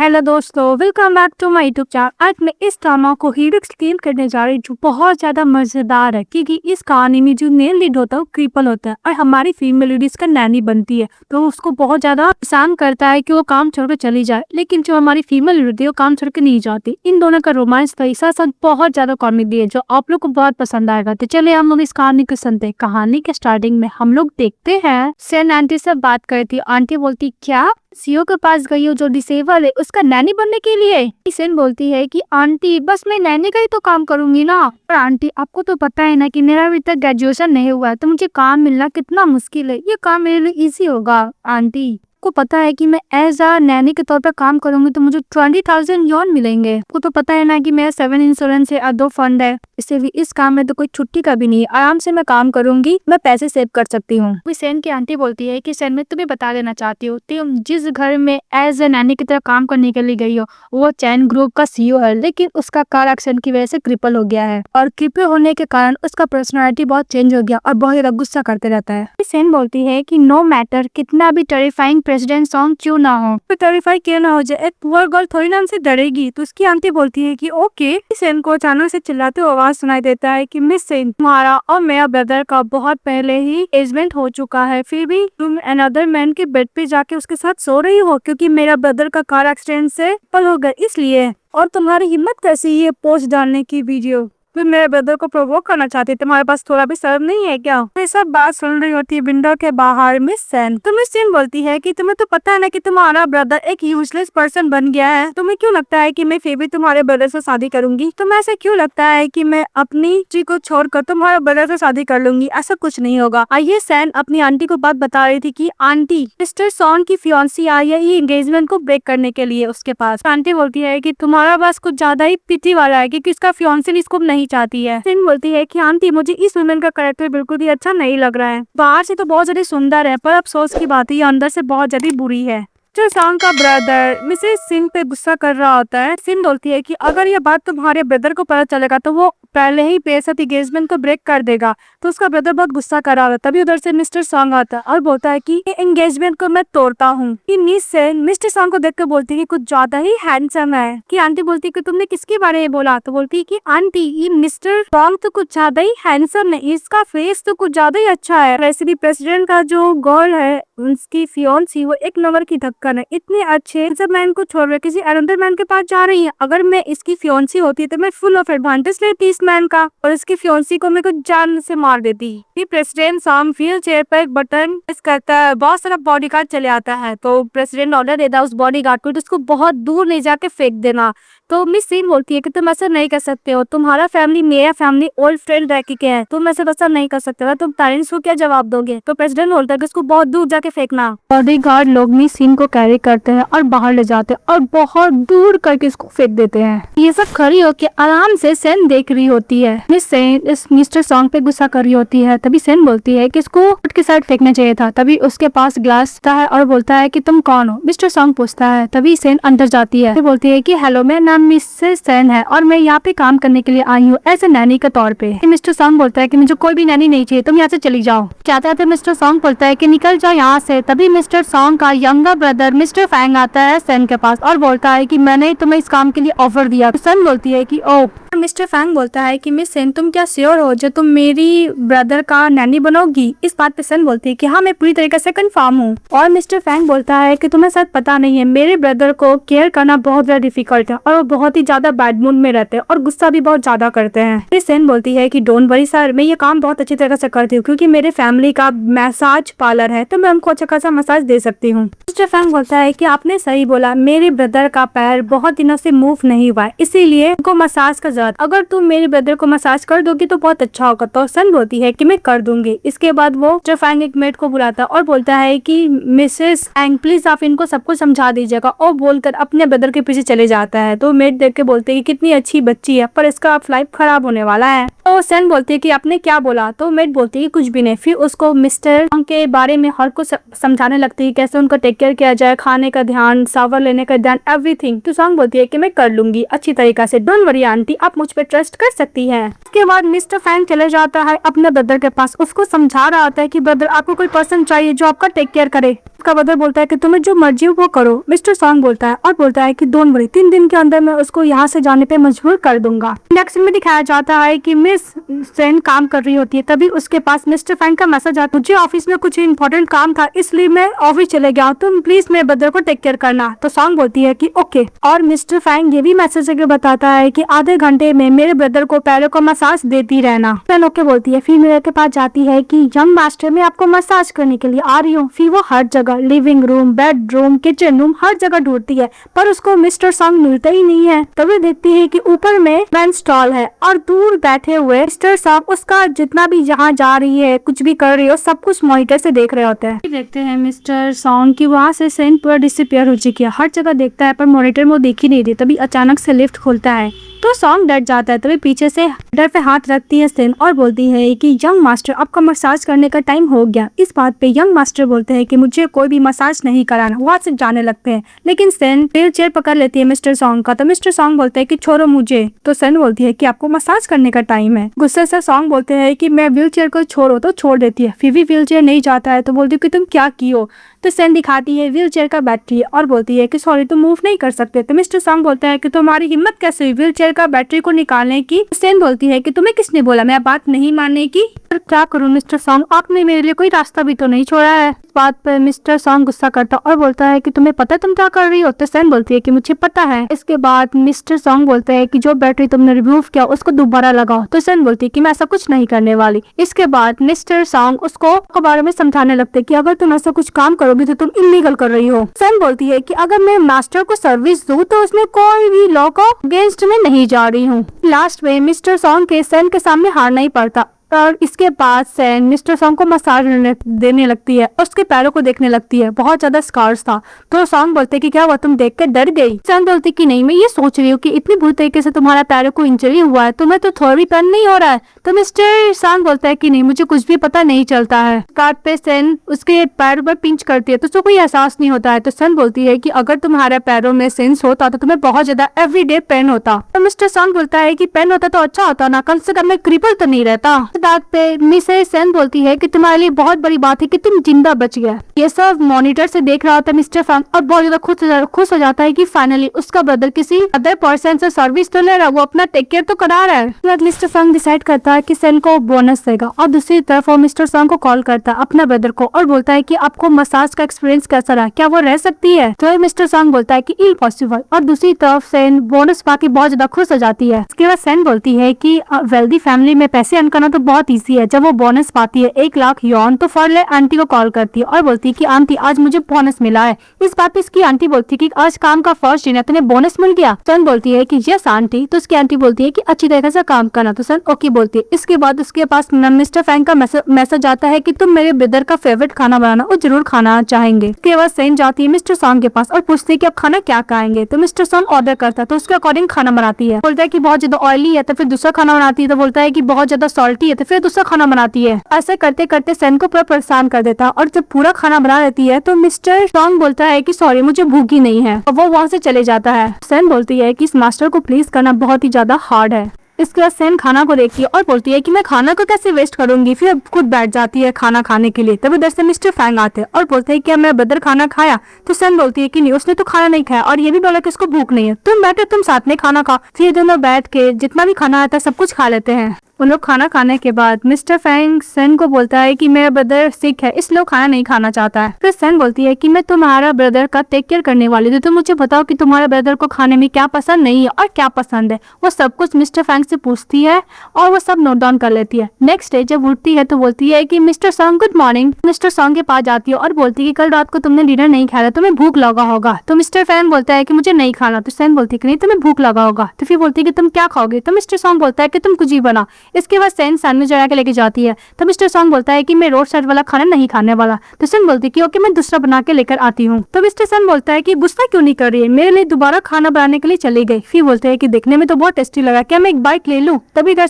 Hello दोस्तों, welcome back to my YouTube channel. आज मैं इस ड्रामा को हीरो एक्सप्लेन करने जा रही हूँ जो बहुत ज्यादा मजेदार है, क्योंकि इस कहानी में जो मेन लीड होता है वो क्रिपल होता है और हमारी फीमेल लीड इसका नैनी बनती है। तो उसको बहुत ज्यादा परेशान करता है कि वो काम छोड़ कर चली जाए, लेकिन जो हमारी फीमेल लीड है वो काम छोड़ के नहीं जाती। इन दोनों का रोमांस तो ऐसा सब बहुत ज्यादा कॉमेडी है जो आप लोग को बहुत पसंद आएगा। तो चलिए हम लोग इस कहानी को सुनते हैं। कहानी के स्टार्टिंग में हम लोग देखते हैं सेन आंटी से बात करती। आंटी बोलती, क्या सीओ के पास गई हो जो डिसेबल है उसका नैनी बनने के लिए? सेन बोलती है कि आंटी बस मैं नैनी का ही तो काम करूंगी ना। और आंटी आपको तो पता है ना कि मेरा अभी तक ग्रेजुएशन नहीं हुआ है, तो मुझे काम मिलना कितना मुश्किल है। ये काम मेरे लिए इजी होगा आंटी। को पता है कि मैं एज अ नैनी के तौर पर काम करूंगी तो मुझे 20,000 यौन मिलेंगे। आपको तो पता है ना कि मेरा 7 इंश्योरेंस है और 2 फंड है, इसलिए इस काम में तो कोई छुट्टी का भी नहीं है। आराम से मैं काम करूंगी, मैं पैसे सेव कर सकती हूँ। सेन की आंटी बोलती है कि सेन मैं तुम्हें बता देना चाहती हूँ, तुम जिस घर में एज अ नैनी की तरह काम करने के लिए गई हो वो चैन ग्रुप का सीईओ है, लेकिन उसका कार एक्सीडेंट की वजह से क्रिपल हो गया है और क्रिपल होने के कारण उसका पर्सनैलिटी बहुत चेंज हो गया और बहुत ज्यादा गुस्सा करते रहता है। सेन बोलती है कि नो मैटर कितना भी टेरिफाइंग प्रेसिडेंट सॉन्ग क्यों ना हो, तो टेरिफाई क्यों ना हो जाए, एक पुअर गर्ल थोड़ी ना हमसे डरेगी। तो उसकी आंटी बोलती है कि ओके। सेन को अचानक से चिल्लाते हुए आवाज सुनाई देता है कि मिस सेन, तुम्हारा और मेरा ब्रदर का बहुत पहले ही एंगेजमेंट हो चुका है, फिर भी तुम अनदर मैन के बेड पे जाके उसके साथ सो रही हो क्योंकि मेरा ब्रदर का कार एक्सीडेंट से पल हो गया इसलिए। और तुम्हारी हिम्मत कैसी है पोस्ट डालने की वीडियो, फिर मेरे ब्रदर को प्रोवोक करना चाहती है, तुम्हारे पास थोड़ा भी शर्म नहीं है क्या? ये सब बात सुन रही होती है विंडो के बाहर मिस सेन। तो मिस सेन बोलती है कि तुम्हें तो पता है ना कि तुम्हारा ब्रदर एक यूजलेस पर्सन बन गया है, तुम्हें क्यों लगता है कि मैं फिर भी तुम्हारे ब्रदर से शादी करूंगी? तुम्हें ऐसा क्यों लगता है कि मैं अपनी चीज को छोड़कर तुम्हारे ब्रदर से शादी कर लूंगी? ऐसा कुछ नहीं होगा। आइए सेन अपनी आंटी को बात बता रही थी कि आंटी मिस्टर सॉन की फियांसी आई है ये एंगेजमेंट को ब्रेक करने के लिए उसके पास। आंटी बोलती है कि तुम्हारा बस कुछ ज्यादा ही पिटी वाला है क्योंकि उसका फियांसी इसको नहीं चाहती है। सेन बोलती है कि आंटी मुझे इस वुमेन का कैरेक्टर बिल्कुल भी अच्छा नहीं लग रहा है, बाहर से तो बहुत ज्यादा सुंदर है पर अफसोस की बात है ये अंदर से बहुत ज्यादा बुरी है। जो सॉन्ग का ब्रदर मिसेस सिंह पे गुस्सा कर रहा होता है। सिंह बोलती है कि अगर ये बात तुम्हारे ब्रदर को पता चलेगा तो वो पहले ही बेशक एंगेजमेंट को ब्रेक कर देगा। तो उसका ब्रदर बहुत गुस्सा कर रहा होता है। तभी उधर से मिस्टर सॉन्ग आता है और बोलता है कि ये एंगेजमेंट को मैं तोड़ता हूँ। मिस्टर सॉन्ग को देख कर बोलती है कि कुछ ज्यादा ही हैंडसम है। कि आंटी बोलती है कि तुमने किसके बारे में बोला? तो बोलती है कि आंटी ये मिस्टर सॉन्ग तो कुछ ज्यादा ही हैंडसम है, इसका फेस तो कुछ ज्यादा ही अच्छा है। वैसे भी प्रेसिडेंट का जो गर्ल है उसकी फियांसी वो एक नंबर की धक्कन है, इतने अच्छे सब मैन को छोड़ किसी अनदर मैन के पास जा रही है। अगर मैं इसकी फियांसी होती तो मैं फुल ऑफ एडवांटेज लेती इस मैन का और इसकी फियांसी को मैं कुछ जान से मार देती। प्रेसिडेंट साम व्हील चेयर पर एक बटन प्रेस करता है, बहुत सारा बॉडीगार्ड चले आता है। तो प्रेसिडेंट ऑर्डर देता है उस बॉडीगार्ड को उसको बहुत दूर ले जाके फेंक देना। तो मिस सीन बोलती है कि तुम ऐसा नहीं कर सकते हो, तुम्हारा फैमिली मेरा फैमिली ओल्ड फ्रेंड रह के है, तुम ऐसा नहीं कर सकते हो, तुम पेरेंट्स को क्या जवाब दोगे? तो प्रेसिडेंट बोलता है कि उसको बहुत दूर जाके फेंकना। बॉडीगार्ड लोग मिस सीन को कैरी करते हैं और बाहर ले जाते हैं और बहुत दूर करके इसको फेंक देते हैं। ये सब खड़ी होकर आराम से सेन देख रही होती है। मिस सेन इस मिस्टर सॉन्ग पे गुस्सा कर रही होती है। तभी सेन बोलती है कि इसको के साइड फेंकना चाहिए था। तभी उसके पास ग्लास आता है और बोलता है कि तुम कौन हो? मिस्टर सॉन्ग पूछता है। तभी सेन अंदर जाती है, बोलती है कि हेलो मेरा नाम मिसेस सेन है और मैं यहाँ पे काम करने के लिए आई हूँ एज ए नैनी के तौर पे। मिस्टर सॉन्ग बोलता है कि मुझे कोई भी नैनी नहीं चाहिए, तुम यहाँ से चली जाओ। चाहते आते मिस्टर सॉन्ग बोलता है कि निकल जाओ यहाँ से। तभी मिस्टर सॉन्ग का यंगर ब्रदर मिस्टर फैंग आता है सेन के पास और बोलता है कि मैंने तुम्हें इस काम के लिए ऑफर दिया। सेन बोलती है कि ओ। मिस्टर फैंग बोलता है कि मिस सेन तुम क्या श्योर हो जो तुम मेरी ब्रदर का नैनी बनोगी? इस बात पे सेन बोलती है कि हाँ मैं पूरी तरीके से कंफर्म हूँ। और मिस्टर फैंग बोलता है कि तुम्हें शायद पता नहीं है मेरे ब्रदर को केयर करना बहुत ज्यादा डिफिकल्ट है और वो बहुत ही ज्यादा बैड मूड में रहते हैं और गुस्सा भी बहुत ज्यादा करते हैं। फिर सेन बोलती है कि डोंट वरी सर, मैं ये काम बहुत अच्छी तरह से करती हूँ क्योंकि मेरे फैमिली का मसाज पार्लर है तो मैं उनको अच्छा खासा मसाज दे सकती हूँ। मिस्टर फैंग बोलता है कि आपने सही बोला, मेरे ब्रदर का पैर बहुत दिनों से मूव नहीं हुआ है इसीलिए उनको मसाज का जरूरत, अगर तुम मेरे ब्रदर को मसाज कर दोगी तो बहुत अच्छा होगा। तो सन बोलती है कि मैं कर दूंगी। इसके बाद वो मिस्टर फैंग एक मेड को बुलाता है और बोलता है कि मिसेस फैंग प्लीज आप इनको सबको समझा दीजिएगा और बोलकर अपने ब्रदर के पीछे चले जाता है। तो मेड देख के बोलते है कि कितनी अच्छी बच्ची है पर इसका लाइफ खराब होने वाला है। तो सन बोलती है कि आपने क्या बोला? तो मेड बोलती है कि कुछ भी नहीं। फिर उसको मिस्टर के बारे में हर कुछ समझाने लगती है, कैसे उनको टेक केयर किया जाए, खाने का ध्यान, शावर लेने का ध्यान, एवरीथिंग। तो सॉन्ग बोलती है कि मैं कर लूंगी अच्छी तरीका से, डोंट वरी आंटी, आप मुझ पे ट्रस्ट कर सकती है। इसके बाद मिस्टर फैंग चले जाता है अपने ब्रदर के पास, उसको समझा रहा होता है कि ब्रदर आपको कोई पर्सन चाहिए जो आपका टेक केयर करे, उसका ब्रदर बोलता है कि तुम्हें जो मर्जी हो वो करो। मिस्टर सॉन्ग बोलता है और बोलता है कि डोंट वरी, 3 दिन के अंदर मैं उसको यहाँ से जाने पे मजबूर कर दूंगा। नेक्स्ट में दिखाया जाता है कि मिस सेन काम कर रही होती है, तभी उसके पास मिस्टर फैंग का मैसेज आता है, मुझे ऑफिस में कुछ इंपॉर्टेंट काम था इसलिए मैं ऑफिस चले गया, तुम प्लीज मेरे ब्रदर को टेक केयर करना। तो सॉन्ग बोलती है कि ओके। और मिस्टर फैंग ये भी मैसेज करके बताता है कि आधे घंटे में मेरे ब्रदर को पैरों को मसाज देती रहना। फैन ओके बोलती है, फिर मेरे के पास जाती है कि यंग मास्टर मैं आपको मसाज करने के लिए आ रही हूँ। फिर वो हर जगह living room, bedroom, kitchen room हर जगह ढूंढती है पर उसको मिस्टर सॉन्ग मिलता ही नहीं है। तभी देखती है कि ऊपर में मेंस स्टॉल है और दूर बैठे हुए मिस्टर सॉन्ग उसका जितना भी जहाँ जा रही है कुछ भी कर रही है सब कुछ मॉनिटर से देख रहे होते हैं। देखते हैं मिस्टर सॉन्ग की वहाँ से सेन पूरा डिसअपियर हो चुकी है, हर जगह देखता है पर मॉनिटर में वो देख ही नहीं रही। तभी अचानक से लिफ्ट खुलता है तो सॉन्ग डर जाता है। तभी पीछे से डर पे हाथ रखती है सेन और बोलती है कि यंग मास्टर आपका मसाज करने का टाइम हो गया। इस बात पे यंग मास्टर बोलते हैं कि मुझे कोई भी मसाज नहीं कराना, वहाँ से जाने लगते हैं। लेकिन सेन व्हील चेयर पकड़ लेती है मिस्टर सॉन्ग का। तो मिस्टर सॉन्ग बोलते हैं कि छोड़ो मुझे। तो सेन बोलती है कि आपको मसाज करने का टाइम है। गुस्से से सॉन्ग बोलते हैं कि मैं व्हील चेयर को छोड़ो, तो छोड़ देती है। फिर भी व्हील चेयर नहीं जाता है तो बोलती है कि तुम क्या की हो। तो सेन दिखाती है व्हील चेयर का बैटरी और बोलती है कि सॉरी तुम मूव नहीं कर सकते। तो मिस्टर सॉन्ग बोलता है कि तुम्हारी हिम्मत कैसे हुई व्हील चेयर का बैटरी को निकालने की। सेन बोलती है कि तुम्हें किसने बोला मैं बात नहीं मानने की। क्या करूं मिस्टर सॉन्ग, आपने मेरे लिए कोई रास्ता भी तो नहीं छोड़ा है। इस बात पर मिस्टर सॉन्ग गुस्सा करता और बोलता है कि तुम्हें पता है तुम क्या कर रही हो। तो सेन बोलती है कि मुझे पता है। इसके बाद मिस्टर सॉन्ग बोलते हैं कि जो बैटरी तुमने रिमूव किया उसको दोबारा लगाओ। तो सेन बोलती है कि मैं ऐसा कुछ नहीं करने वाली। इसके बाद मिस्टर सॉन्ग उसको बारे में समझाने लगते कि अगर तुम ऐसा कुछ काम करोगी तो तुम इलीगल कर रही हो। सेन बोलती है कि अगर मैं मास्टर को सर्विस दूं तो उसमें कोई भी लॉ को अगेंस्ट में नहीं जा रही हूँ। लास्ट में मिस्टर सॉन्ग के सेन के सामने हारना ही पड़ता और इसके बाद सेन मिस्टर सॉन्ग को मसाज देने लगती है और उसके पैरों को देखने लगती है, बहुत ज्यादा स्कार्स था। तो सॉन्ग बोलते कि क्या हुआ, तुम देख कर डर गई। सेन बोलती कि नहीं, मैं ये सोच रही हूँ कि इतनी बुरी तरीके से तुम्हारा पैरों को इंजरी हुआ है, तुम्हें तो थोड़ा भी पेन नहीं हो रहा है। तो मिस्टर सॉन्ग बोलता है कि नहीं, मुझे कुछ भी पता नहीं चलता है। कार्ड पे सेन उसके पैरों पर पिंच करती है तो उसको कोई एहसास नहीं होता है। तो सेन बोलती है कि अगर तुम्हारे पैरों में सेंस होता तो तुम्हें बहुत ज्यादा एवरीडे पेन होता। तो मिस्टर सॉन्ग बोलता है कि पेन होता तो अच्छा होता ना, कम से कम मैं क्रिपल तो नहीं रहता। दाग पे मिसेस सेन बोलती है कि तुम्हारे लिए बहुत बड़ी बात है कि तुम जिंदा बच गए। ये सब मॉनिटर से देख रहा होता है मिस्टर फैंग और बहुत ज्यादा खुश हो जाता है कि फाइनली उसका ब्रदर किसी अदर पर्सन से सर्विस तो ले रहा, वो अपना टेक केयर तो करा रहा है। मिस्टर फैंग डिसाइड करता है कि सेन को बोनस देगा और दूसरी तरफ वो मिस्टर सॉन्ग को कॉल करता है अपना ब्रदर को और बोलता है कि आपको मसाज का एक्सपीरियंस कैसा रहा, क्या वो रह सकती है। तो मिस्टर सॉन्ग बोलता है कि इम्पॉसिबल। और दूसरी तरफ सेन बोनस पाके बहुत ज्यादा खुश हो जाती है। इसके बाद सेन बोलती है कि वेल्दी फैमिली में पैसे अर्न करना तो बहुत ईजी है। जब वो बोनस पाती है 1 लाख यौन तो फरले आंटी को कॉल करती है और बोलती है कि आंटी आज मुझे बोनस मिला है। इस बात पे इसकी आंटी बोलती है कि आज काम का फर्स्ट दिन है, तुम्हें बोनस मिल गया। सन बोलती है कि यस आंटी। तो उसकी आंटी बोलती है कि अच्छी तरीके से काम करना। तो सन ओके बोलती है। इसके बाद उसके पास मिस्टर फैंग का मैसेज आता है कि तुम मेरे ब्रदर का फेवरेट खाना बनाना, वो जरूर खाना चाहेंगे। इसके बाद सेन जाती है मिस्टर सॉन्ग के पास और पूछती है कि आप खाना क्या खाएंगे। तो मिस्टर सॉन्ग ऑर्डर करता है तो उसके अकॉर्डिंग खाना बनाती है। बोलता है कि बहुत ज्यादा ऑयली है तो फिर दूसरा खाना बनाती है। तो बोलता है कि बहुत ज्यादा सॉल्टी है तो फिर दूसरा खाना बनाती है। ऐसे करते करते सेन को पूरा परेशान कर देता और जब पूरा खाना बना लेती है तो मिस्टर सॉन्ग बोलता है कि सॉरी मुझे भूखी नहीं है और वो वहाँ से चले जाता है। सेन बोलती है कि इस मास्टर को प्लीज करना बहुत ही ज्यादा हार्ड है। इसके बाद सेन खाना को देखती है और बोलती है कि मैं खाना को कैसे वेस्ट करूंगी। फिर खुद बैठ जाती है खाना खाने के लिए। तभी उधर से मिस्टर फैंग आते हैं और बोलते हैं कि मेरा ब्रदर खाना खाया। तो सेन बोलती है कि नहीं, उसने तो खाना नहीं खाया और ये भी बोला कि उसको भूख नहीं है, तुम बैठो तुम साथ में खाना खाओ। फिर दोनों बैठ के जितना भी खाना आता है सब कुछ खा लेते हैं। उन लोग खाना खाने के बाद मिस्टर फैंग सेन को बोलता है कि मेरा ब्रदर सिक है इसलिए वो खाना नहीं खाना चाहता है। फिर सेन बोलती है कि मैं तुम्हारा ब्रदर का टेक केयर करने वाली थी, तो मुझे बताओ कि तुम्हारे ब्रदर को खाने में क्या पसंद नहीं है और क्या पसंद है। वो सब कुछ मिस्टर फैंग से पूछती है और वो सब नोट डाउन कर लेती है। नेक्स्ट डे जब उठती है तो बोलती है कि mister song good morning. Mister song के पास जाती है और बोलती है कि कल रात को तुमने डिनर नहीं खाया, तुम्हें भूख लगा होगा। तो मिस्टर फैंग बोलता है कि मुझे नहीं खाना। तो सेन बोलती है कि नहीं तुम्हें भूख लगा होगा। तो फिर बोलती है कि तुम क्या खाओगे। तो मिस्टर सॉन्ग बोलता है कि तुम कुछ ही बना। इसके बाद सेन सैंडविच बना के लेके जाती है। तो मिस्टर सॉन्ग बोलता है कि मैं रोड साइड वाला खाना नहीं खाने वाला। तो सेन बोलती है कि ओके मैं दूसरा बना के लेकर आती हूँ। तो मिस्टर सन बोलता है कि गुस्सा क्यों नहीं कर रही है, मेरे लिए दोबारा खाना बनाने के लिए चली गई। फिर बोलते हैं कि देखने में तो बहुत टेस्टी लगा, क्या मैं एक बाइट ले लूं। तभी इधर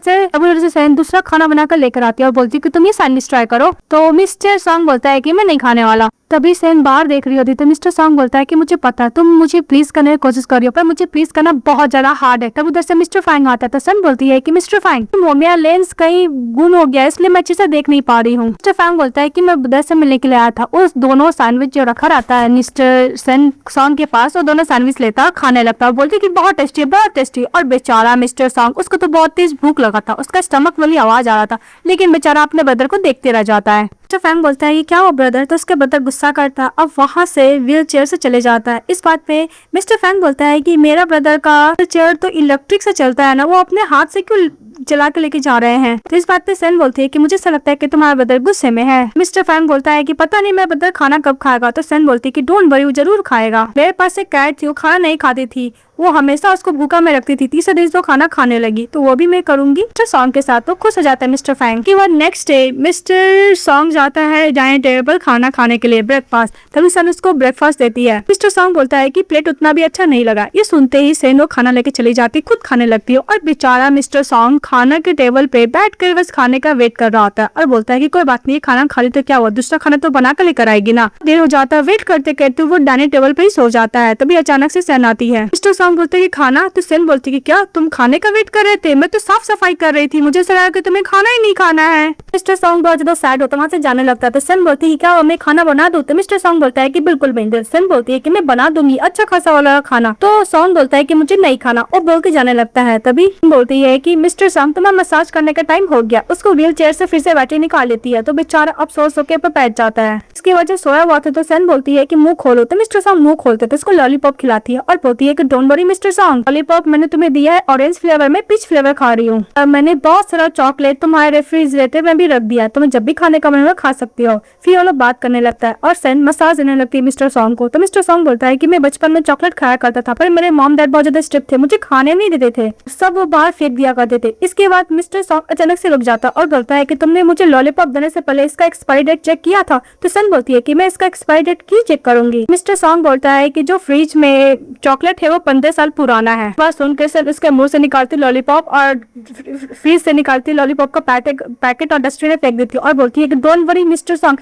से सेन दूसरा खाना बनाकर लेकर आती है और बोलती है कि तुम ये सैंडविच ट्राई करो। तो मिस्टर सॉन्ग बोलता है कि मैं नहीं खाने वाला। तभी सेन बाहर देख रही होती तो मिस्टर सॉन्ग बोलता है कि मुझे पता है तुम मुझे प्लीज करने की कोशिश कर रही हो पर मुझे प्लीज करना बहुत ज्यादा हार्ड है। तब उधर से मिस्टर फैंग आता है तो सन बोलती है कि मिस्टर फैंग तुम मेरा लेंस कहीं गुम हो गया इसलिए मैं अच्छे से देख नहीं पा रही हूँ। मिस्टर फैंग बोलता है कि मैं ब्रदर से मिलने के लिए आया था। उस दोनों सैंडविच जो रखा रहता है मिस्टर सेन सॉन्ग के पास, वो दोनों सैंडविच लेता खाने लगता है, बोलती कि बहुत टेस्टी बहुत टेस्टी। और बेचारा मिस्टर सॉन्ग, उसको तो बहुत तेज भूख लगा था, उसका स्टमक वाली आवाज आ रहा था, लेकिन बेचारा अपने ब्रदर को देखते रह जाता है। मिस्टर फैंग बोलता है कि क्या वो ब्रदर, तो उसके ब्रदर गुस्सा करता है, अब वहां से व्हील चेयर से चले जाता है। इस बात पे मिस्टर फैंग बोलता है कि मेरा ब्रदर का चेयर तो इलेक्ट्रिक से चलता है ना, वो अपने हाथ से क्यों चला के लेके जा रहे हैं। तो इस बात पे सेन बोलती है कि मुझे ऐसा लगता है कि तुम्हारा ब्रदर गुस्से में है। मिस्टर फैंग बोलता है कि पता नहीं मेरा ब्रदर खाना कब खाएगा। तो सेन बोलती है कि डोंट वरी, वो जरूर खाएगा। मेरे पास एक कैट थी, वो खाना नहीं खाती थी, वो हमेशा उसको भूखा में रखती थी, तीसरे दिन तो खाना खाने लगी, तो वो भी मैं करूंगी मिस्टर सॉन्ग के साथ। तो खुश हो जाता है मिस्टर फैंग। कि वो नेक्स्ट डे मिस्टर सॉन्ग जाता है डाइनिंग टेबल पर खाना खाने के लिए, ब्रेकफास्ट। तभी सन उसको ब्रेकफास्ट देती है। मिस्टर सॉन्ग बोलता है कि प्लेट उतना भी अच्छा नहीं लगा। ये सुनते ही सेन वो खाना लेके चली जाती, खुद खाने लगती है। और बेचारा मिस्टर सॉन्ग खाना के टेबल पे बैठ कर बस खाने का वेट कर रहा होता है और बोलता है कि कोई बात नहीं, खाना खा ली तो क्या हुआ, दूसरा खाना तो बना कर लेकर आएगी ना। देर हो जाता है, वेट करते करते वो डाइनिंग टेबल पे ही सो जाता है। तभी अचानक से सेन आती है। मिस्टर सॉन्ग बोलते हैं कि खाना, तो सेन बोलती है कि क्या तुम खाने का वेट कर रहे थे, मैं तो साफ सफाई कर रही थी, मुझे ऐसा लगा कि तुम्हें खाना ही नहीं खाना है। मिस्टर सॉन्ग बहुत ज्यादा सैड होता है, वहां से जाने लगता है। तो सेन बोलती है क्या मैं खाना बना दूं। तो मिस्टर सॉन्ग बोलता है कि बिल्कुल बेंडल। सेन बोलती है कि मैं बना दूंगी अच्छा खासा वाला खाना। तो सॉन्ग बोलता है कि मुझे नहीं खाना और बोल के जाने लगता है। तभी बोलती है कि मिस्टर सॉन्ग तुम्हारा मसाज करने का टाइम हो गया। उसको व्हील चेयर से फिर से बैटरी निकाल लेती है, तो बेचारा अफसोस होकर पे बैठ जाता है। इसकी वजह सोया हुआ था। तो सेन बोलती है कि मुंह खोलो। तो मिस्टर सॉन्ग मुंह खोलते तो उसको लॉलीपॉप खिलाती है और बोलती है कि don't worry mister song, lollipop मैंने तुम्हें दिया है ऑरेंज फ्लेवर में, पीच फ्लेवर खा रही हूँ। मैंने बहुत सारा चॉकलेट तुम्हारे रेफ्रिजरेटर में भी रख दिया, तुम्हें जब भी खाने का मन हो खा सकती हो। फिर वो लोग बात करने लगता है और सेन मसाज देने लगती है मिस्टर सॉन्ग को। तो मिस्टर सॉन्ग बोलता है कि मैं बचपन में चॉकलेट खाया करता था, पर मेरे मॉम डैड बहुत ज्यादा स्ट्रिक्ट थे, मुझे खाने नहीं देते थे, सब वो बाहर फेंक दिया करते थे। इसके बाद मिस्टर सॉन्ग अचानक से रुक जाता और बोलता है कि तुमने मुझे लॉलीपॉप देने से पहले इसका एक्सपायरी डेट चेक किया था। तो सेन बोलती है कि मैं इसका एक्सपायरी डेट क्यों चेक करूंगी। मिस्टर सॉन्ग बोलता है कि जो फ्रिज में चॉकलेट है वो 15 साल पुराना है। बात सुनकर सेन उसके मुंह से निकालती लॉलीपॉप और फ्रिज से निकालती लॉलीपॉप का पैकेट और डस्टबिन में फेंक देती है और बोलती है कि डोंट वरी मिस्टर सॉन्ग,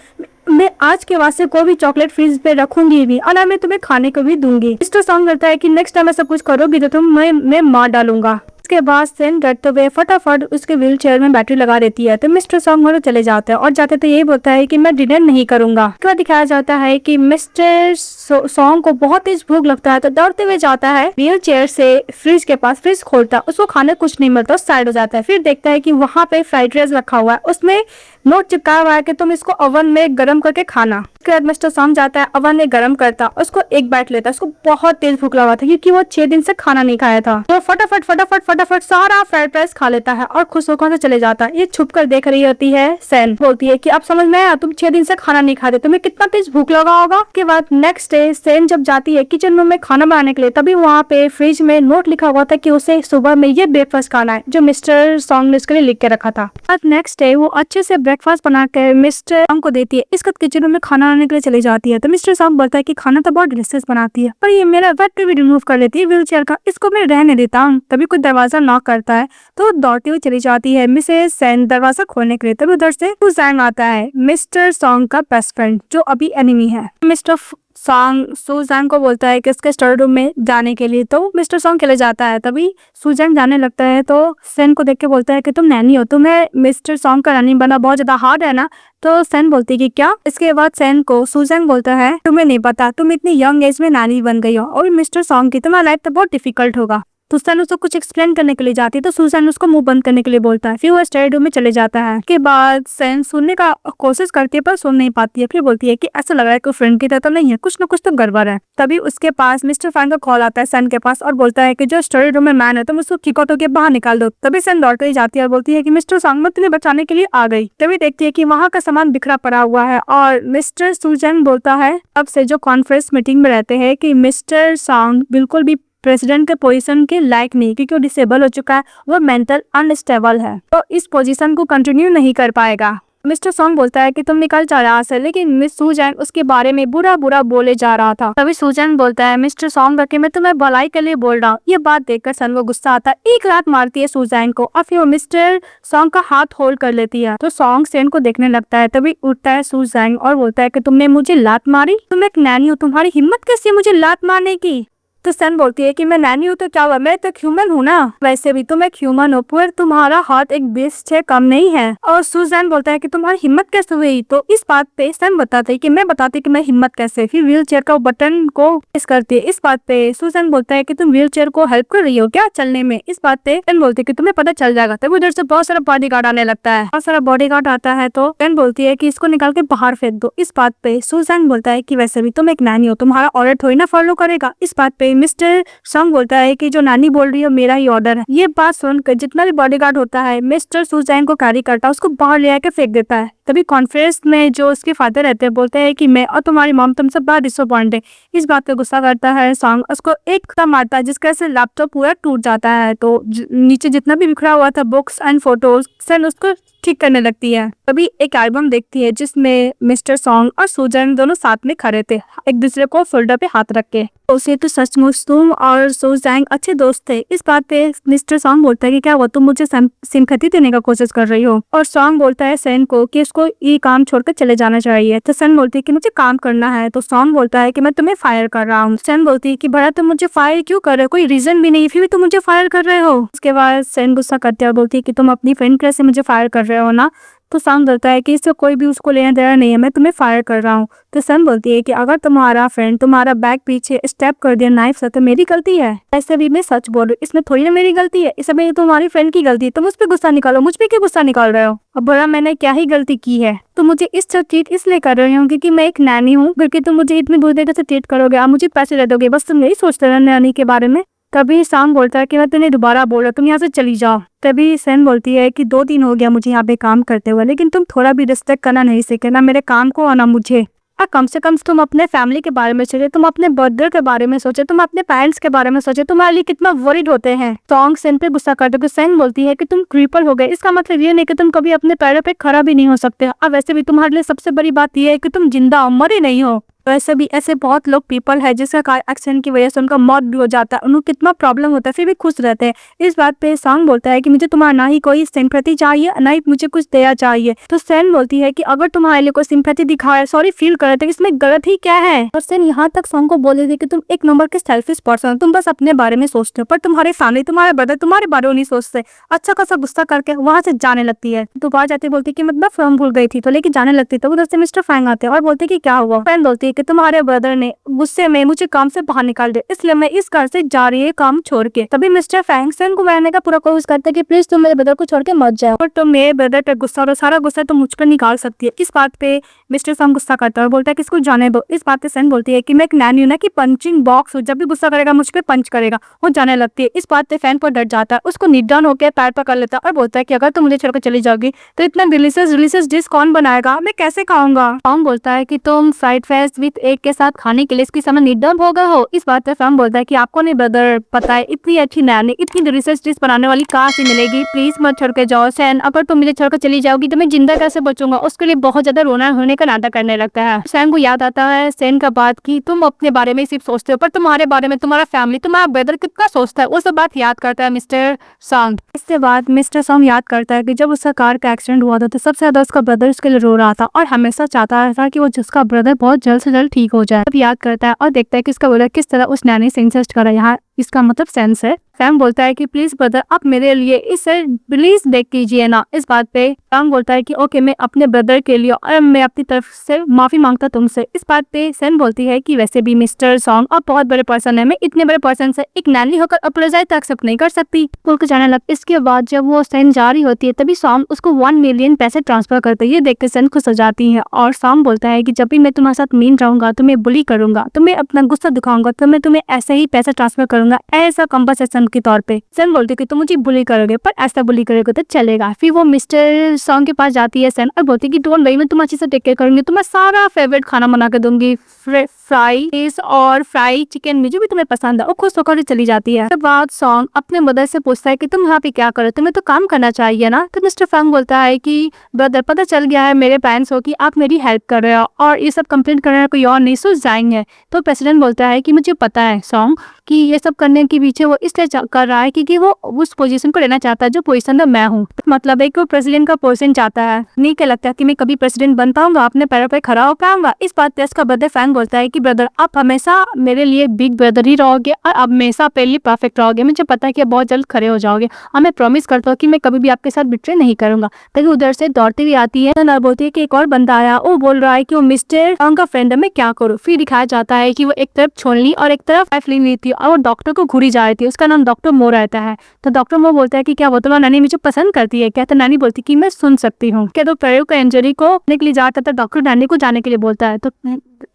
मैं आज के वास्ते कोई भी चॉकलेट फ्रीज पे रखूंगी भी और मैं तुम्हें खाने को भी दूंगी। मिस्टर सॉन्ग करता है कि नेक्स्ट टाइम ऐसा कुछ करोगी तो मैं मार डालूंगा। उसके बाद सेन डरते हुए फटाफट उसके व्हील चेयर में बैटरी लगा देती है। तो मिस्टर सॉन्ग वहां चले जाते हैं और जाते तो यही बोलता है कि मैं डिनर नहीं करूंगा। उसके बाद दिखाया जाता है कि मिस्टर सॉन्ग को बहुत तेज भूख लगता है, तो दौड़ते हुए जाता है व्हील चेयर से फ्रिज के पास, फ्रिज खोलता है, उसको खाने कुछ नहीं मिलता, साइड हो जाता है। फिर देखता है कि वहां पे फ्राइड राइस रखा हुआ है, उसमें नोट चिपकाया हुआ है कि तुम इसको ओवन में गर्म करके खाना। उसके बाद मिस्टर सॉन्ग जाता है ओवन में गर्म करता, उसको एक बाइट लेता है। उसको बहुत तेज भूख लगा था क्योंकि वो 6 दिन से खाना नहीं खाया था। तो फटाफट सारा फ्राइड राइस खा लेता है और खुश होकर से चले जाता है। ये छुप कर देख रही होती है सेन, बोलती है कि अब समझ में आया तुम 6 दिन से खाना नहीं खाते, तुम्हें कितना तेज भूख लगा होगा। उसके बाद नेक्स्ट डे सेन जब जाती है किचन रूम में खाना बनाने के लिए, तभी वहाँ पे फ्रिज में नोट लिखा हुआ था कि उसे सुबह में ये ब्रेकफास्ट खाना है जो मिस्टर सॉन्ग ने उसके लिए लिख के रखा था। नेक्स्ट डे वो अच्छे से ब्रेकफास्ट बनाकर मिस्टर सॉन्ग को देती है। इसके बाद किचन रूम में खाना बनाने के लिए चली जाती है। तो मिस्टर सॉन्ग बोलता है कि खाना तो बहुत डिलीशियस बनाती है, पर ये मेरा बैटरी भी रिमूव कर लेती है व्हील चेयर का, इसको मैं रहने देता हूँ। तभी कोई दरवाजा नॉक करता है तो दौड़ती हुई चली जाती है मिसेस सेन दरवाजा खोलने के लिए। तभी उधर से सुजैन आता है, मिस्टर सॉन्ग का बेस्ट फ्रेंड जो अभी एनिमी है। मिस्टर सॉन्ग सुजैन को बोलता है कि इसके स्टोर रूम में जाने के लिए, तो मिस्टर सॉन्ग चले जाता है। तभी सुजैन जाने लगता है तो सेन को देख के बोलता है कि तुम नैनी हो, तुम्हें मिस्टर सॉन्ग का नैनी बनना बहुत ज्यादा हार्ड है ना। तो सेन बोलती है कि क्या। इसके बाद सेन को सुजैन बोलता है तुम्हें नहीं पता, तुम इतनी यंग एज में नानी बन गई हो और मिस्टर सॉन्ग की तुम्हारा लाइफ तो बहुत डिफिकल्ट होगा। तो सेन उसको कुछ एक्सप्लेन करने के लिए जाती है, तो सुजैन उसको मुंह बंद करने के लिए बोलता है। फिर वो स्टडी रूम में चले जाता है। के बाद सेन सुनने का कोशिश करती है पर सुन नहीं पाती है। फिर बोलती है कि ऐसा लग रहा है कि फ्रेंड की तरह तो नहीं है, कुछ ना कुछ तो गड़बड़ है। तभी उसके पास मिस्टर फैंग का कॉल आता है सेन के पास और बोलता है कि जो स्टडी रूम में मैन है तुम उसको किक आउट होकर बाहर निकाल दो। तभी सेन दौड़ कर जाती है और बोलती है कि मिस्टर सॉन्ग मैं तुम्हें बचाने के लिए आ गई। तभी देखती है कि वहाँ का सामान बिखरा पड़ा हुआ है और मिस्टर सुजैन बोलता है अब से जो कॉन्फ्रेंस मीटिंग में रहते हैं कि मिस्टर सॉन्ग बिल्कुल भी प्रेसिडेंट के पोजीशन के लायक नहीं, क्योंकि वो डिसेबल हो चुका है, वो मेंटल अनस्टेबल है, तो इस पोजीशन को कंटिन्यू नहीं कर पाएगा। मिस्टर सॉन्ग बोलता है कि तुम निकल जा रहा है, लेकिन मिस सुजैन उसके बारे में बुरा बोले जा रहा था। तभी सुजैन बोलता है मिस्टर सॉन्ग रखे मैं तुम्हें भलाई के लिए बोल रहा हूँ। ये बात देखकर सन को गुस्सा आता है, एक लात मारती है सुजैन को और फिर वो मिस्टर सॉन्ग का हाथ होल्ड कर लेती है। तो सॉन्ग सेन को देखने लगता है। तभी उठता है सुजैन और बोलता है कि तुमने मुझे लात मारी, तुम एक नैनी हो, तुम्हारी हिम्मत कैसी है मुझे लात मारने की। तो सन बोलती है कि मैं नैनी हूँ तो क्या हुआ, मैं तो ह्यूमन हूँ ना, वैसे भी तुम एक ह्यूमन हो, पर तुम्हारा हाथ एक बीस्ट से कम नहीं है। और सुजैन बोलता है कि तुम्हारी हिम्मत कैसे हुई। तो इस बात पे सन बताते है कि मैं बताती कि मैं हिम्मत कैसे, फिर व्हील चेयर का बटन को प्रेस करती है। इस बात पे सुजैन बोलता है कि तुम व्हील चेयर को हेल्प कर रही हो क्या चलने में। इस बात पे सन बोलती है कि तुम्हें पता चल जाएगा। तब उधर से बहुत सारा बॉडीगार्ड आने लगता है, बहुत सारा बॉडीगार्ड आता है। तो सन बोलती है कि इसको निकाल के बाहर फेंक दो। इस बात पे सुजैन बोलता है कि वैसे भी तुम एक नानी हो, तुम्हारा ऑर्डर थोड़ी ना फॉलो करेगा। इस बात पे मिस्टर सॉन्ग बोलता है कि जो नानी बोल रही है मेरा ही ऑर्डर है। ये बात सुनकर जितना भी बॉडीगार्ड होता है मिस्टर सुजैन को कैरी करता है, उसको बाहर ले आके फेंक देता है। तभी कॉन्फ्रेंस में जो उसके फादर रहते हैं बोलते हैं कि मैं और तुम्हारी मॉम तुमसे बड़ा डिसअपॉइंट है। इस बात पे गुस्सा करता है सॉन्ग, उसको एक था मारता है जिसका से लैपटॉप पूरा टूट जाता है। तो नीचे जितना भी बिखरा हुआ था बुक्स एंड फोटोज सन उसको ठीक करने लगती है। तभी एक एल्बम देखती है जिसमें मिस्टर सॉन्ग और सुजैन दोनों साथ में खड़े थे, एक दूसरे को शोल्डर पे हाथ रख के। उसे तो सचमुच तुम और सुजैन अच्छे दोस्त थे। इस बात पे मिस्टर सॉन्ग बोलता है कि क्या हुआ, तुम मुझे सिंपैथी देने का कोशिश कर रही हो। और सॉन्ग बोलता है सन को कि उसको ये काम छोड़कर चले जाना चाहिए। तो सन बोलती है कि मुझे काम करना है। तो सॉन्ग बोलता है कि मैं तुम्हें फायर कर रहा हूँ। सन बोलती है कि भला तुम मुझे फायर क्यों कर रहे हो, कोई रीजन भी नहीं, फिर भी तुम मुझे फायर कर रहे हो। उसके बाद सन गुस्सा करते हुए बोलती है कि तुम अपनी फ्रेंड कैसे मुझे फायर कर रहे हो ना। तो सॉन्ग बोलता है कि इससे कोई भी उसको लेना देना नहीं है, मैं तुम्हें फायर कर रहा हूँ। तो सन बोलती है कि अगर तुम्हारा फ्रेंड तुम्हारा बैग पीछे स्टेप कर दिया नाइफ से तो मेरी गलती है। ऐसे भी मैं सच बोल रही हूँ, इसमें थोड़ी ना मेरी गलती है, इसमें ये तुम्हारी फ्रेंड की गलती है। तुम उस पर गुस्सा निकालो, मुझ पे क्यों गुस्सा निकाल रहे हो। अब भला मैंने क्या ही गलती की है। तो मुझे इस सब ट्रीट इसलिए कर रही हूँ क्योंकि मैं एक नैनी हूँ, क्योंकि तुम मुझे इतनी बुरी तरीके से ट्रीट करोगे, आप मुझे पैसे दे दोगे, बस तुम यही सोचते रहो नैनी के बारे में। तभी सॉन्ग बोलता है कि मैं तुम्हें दोबारा बोल रहा हूँ, तुम यहाँ से चली जाओ। तभी सन बोलती है कि 2 दिन हो गया मुझे यहाँ पे काम करते हुए, लेकिन तुम थोड़ा भी रिस्पेक्ट करना नहीं सीखे, ना मेरे काम को और ना मुझे। और कम से कम तुम अपने फैमिली के बारे में सोचे, तुम अपने ब्रदर के बारे में सोचे, तुम अपने पेरेंट्स के बारे में सोचे, तुम्हारे लिए कितना वरीड होते हैं। सॉन्ग सन पे गुस्सा करते हुए सन बोलती है कि तुम क्रीपर हो गए, इसका मतलब ये नहीं कि तुम कभी अपने पैरों पे खड़ा भी नहीं हो सकते। और वैसे भी तुम्हारे लिए सबसे बड़ी बात यह है कि तुम जिंदा हो, मरे नहीं हो। वैसे भी ऐसे बहुत लोग पीपल है जिसका कार एक्सीडेंट की वजह से उनका मौत भी हो जाता है, उनको कितना प्रॉब्लम होता है फिर भी खुश रहते हैं। इस बात पे सॉन्ग बोलता है कि मुझे तुम्हारा ना ही कोई सिंपैथी चाहिए ना ही मुझे कुछ दया चाहिए। तो सन बोलती है कि अगर तुम्हारे लिए कोई सिंपैथी दिखाए, सॉरी फील करे, तो इसमें गलत ही क्या है। और सन यहाँ तक सॉन्ग को बोल देती कि तुम एक नंबर के सेल्फिश पर्सन हो, तुम बस अपने बारे में सोचते हो, पर तुम्हारे फैमिली तुम्हारे ब्रदर तुम्हारे बारे में नहीं सोचते। अच्छा खासा गुस्सा करके वहां से जाने लगती है। तो बाहर जाती बोलती कि मैं फॉर्म भूल गई थी, तो लेके जाने लगती। तो उधर से मिस्टर फैंग आते हैं और बोलते कि क्या हुआ। फैन बोलती है कि तुम्हारे ब्रदर ने गुस्से में मुझे काम से बाहर निकाल दिया, इसलिए मैं इस घर से जा रही है काम छोड़ के। तभी मिस्टर फैंग सन को मनाने का पूरा कोशिश करता है कि प्लीज तुम मेरे ब्रदर को छोड़ के मत जाओ, और तुम मेरे ब्रदर पे गुस्सा और सारा गुस्सा तुम मुझ पर निकाल सकती है। इस बात पे मिस्टर सन गुस्सा करता है और बोलता है कि इसको जाने दो। इस बात पे सन बोलती है कि मैं एक नैनी हूं ना कि पंचिंग बॉक्स हूं, जब भी गुस्सा करेगा मुझ पे पंच करेगा। वो जाने लगती है। इस बात पे फैन पर डर जाता है, उसको नीट डाउन होकर पैर पकड़ लेता है और बोलता है कि अगर तुम मुझे छोड़कर चली जाओगी तो इतना डिलीशियस डिश कौन बनाएगा, मैं कैसे खाऊंगा। फॉर्म बोलता है कि तुम फ्राइड राइस विद एग के साथ खाने के लिए इसकी समय नीट डाउन हो गए हो। इस बात पे फॉर्म बोलता है कि आपको नहीं ब्रदर पता है इतनी अच्छी नैनी इतनी डिलीशियस डिश बनाने वाली कहाँ से मिलेगी, प्लीज मत छोड़ के जाओ। सैन अगर तुम मुझे छोड़कर चली जाओगी तो मैं जिंदा कैसे बचूंगा। उसके लिए बहुत ज्यादा रोना होने का नाटक करने लगता है। सैन को याद आता है सैन का बात की तुम अपने बारे में सिर्फ सोचते हो, पर तुम्हारे बारे में तुम्हारा फैमिली तुम्हारा ब्रदर कितना सोचता है, वो सब बात याद करता है मिस्टर सॉन्ग। इसके बाद मिस्टर सॉन्ग याद करता है कि जब उसका कार का एक्सीडेंट हुआ था तो सबसे ज्यादा उसका ब्रदर उसके लिए रो रहा था और हमेशा चाहता था कि वो जिसका ब्रदर बहुत जल्द से जल्द ठीक हो जाए। तब याद करता है और देखता है कि इसका ब्रदर किस तरह उस नैनी से इंसेस्ट कर रहा है। यहाँ इसका मतलब सेंस है। सैम बोलता है कि प्लीज ब्रदर आप मेरे लिए इसे प्लीज देख कीजिए ना। इस बात पे सैम बोलता है कि ओके मैं अपने ब्रदर के लिए और मैं अपनी तरफ से माफी मांगता तुमसे। इस बात पे सैम बोलती है कि वैसे भी मिस्टर सॉन्ग आप बहुत बड़े पर्सन है, मैं इतने बड़े पर्सन से एक नैनी होकर अप्रोजाइज तक एक्सेप्ट नहीं कर सकती। बोल के जाने लग। इसके बाद जब वो सैम जा रही होती है तभी सॉन्ग उसको 1 मिलियन पैसे ट्रांसफर करते है। ये देख के सैम खुश हो जाती है और सॉन्ग बोलता है कि जब भी मैं तुम्हारे साथ मीन रहूंगा तो मैं बुली करूंगा, तो मैं अपना गुस्सा दिखाऊंगा तो मैं तुम्हें ऐसे ही पैसे ट्रांसफर करूंगा ऐसा कंपनसेशन के तौर पे। सैम बोलती है कि तुम मुझे बुली करोगे पर ऐसा बुली करोगे तो चलेगा। फिर वो मिस्टर सॉन्ग के पास जाती है सैम और बोलती है कि डोंट वरी मैं तुम अच्छे से टेक केयर करूंगी, तुम्हें सारा फेवरेट खाना बना के दूंगी, फ्राई फिश और फ्राई चिकन में जो भी तुम्हें पसंद है। वो खुश होकर चली जाती है। उसके बाद सॉन्ग अपने मदर से पूछता है कि तुम यहाँ पे क्या करो, तुम्हें तो काम करना चाहिए ना। तो मिस्टर फैंग बोलता है कि ब्रदर पता चल गया है मेरे पेरेंट्स को कि आप मेरी हेल्प कर रहे हो और ये सब कंप्लेंट करने कोई और नहीं सोच जाएंगे। तो प्रेसिडेंट बोलता है कि मुझे पता है सॉन्ग कि ये सब करने के पीछे वो इसलिए कर रहा है क्योंकि वो उस पोजीशन को लेना चाहता है जो पोजीशन में मैं हूँ। मतलब है कि वो प्रेसिडेंट का पोजीशन चाहता है। नहीं क्या लगता है कि मैं कभी प्रेसिडेंट बन पाऊंगा, अपने पैरों पे खड़ा हो पाऊंगा। इस बात पे इसका ब्रदर फैंग बोलता है कि ब्रदर आप हमेशा मेरे लिए बिग ब्रदर ही रहोगे और आप हमेशा मेरे लिए परफेक्ट रहोगे। मुझे पता है कि आप बहुत जल्द खड़े हो जाओगे और मैं प्रॉमिस करता हूँ कि मैं कभी भी आपके साथ बिट्रे नहीं करूंगा। तभी उधर से दौड़ती हुई आती है और बोलती है कि एक और बंदा आया, वो बोल रहा है कि वो मिस्टर सॉन्ग का फ्रेंड है, मैं क्या करूँ। फिर दिखाया जाता है कि वो एक तरफ छोलनी और एक तरफ लाइफ ली थी और वो डॉक्टर को घूरी जा रही थी। उसका नाम डॉक्टर मो रहता है। तो डॉक्टर मो बोलता है कि क्या वो तुम्हारी नानी मुझे पसंद करती है क्या? तो नानी बोलती कि मैं सुन सकती हूँ। क्या तो प्रयोग का इंजरी को के लिए जाता था, डॉक्टर नानी को जाने के लिए बोलता है। तो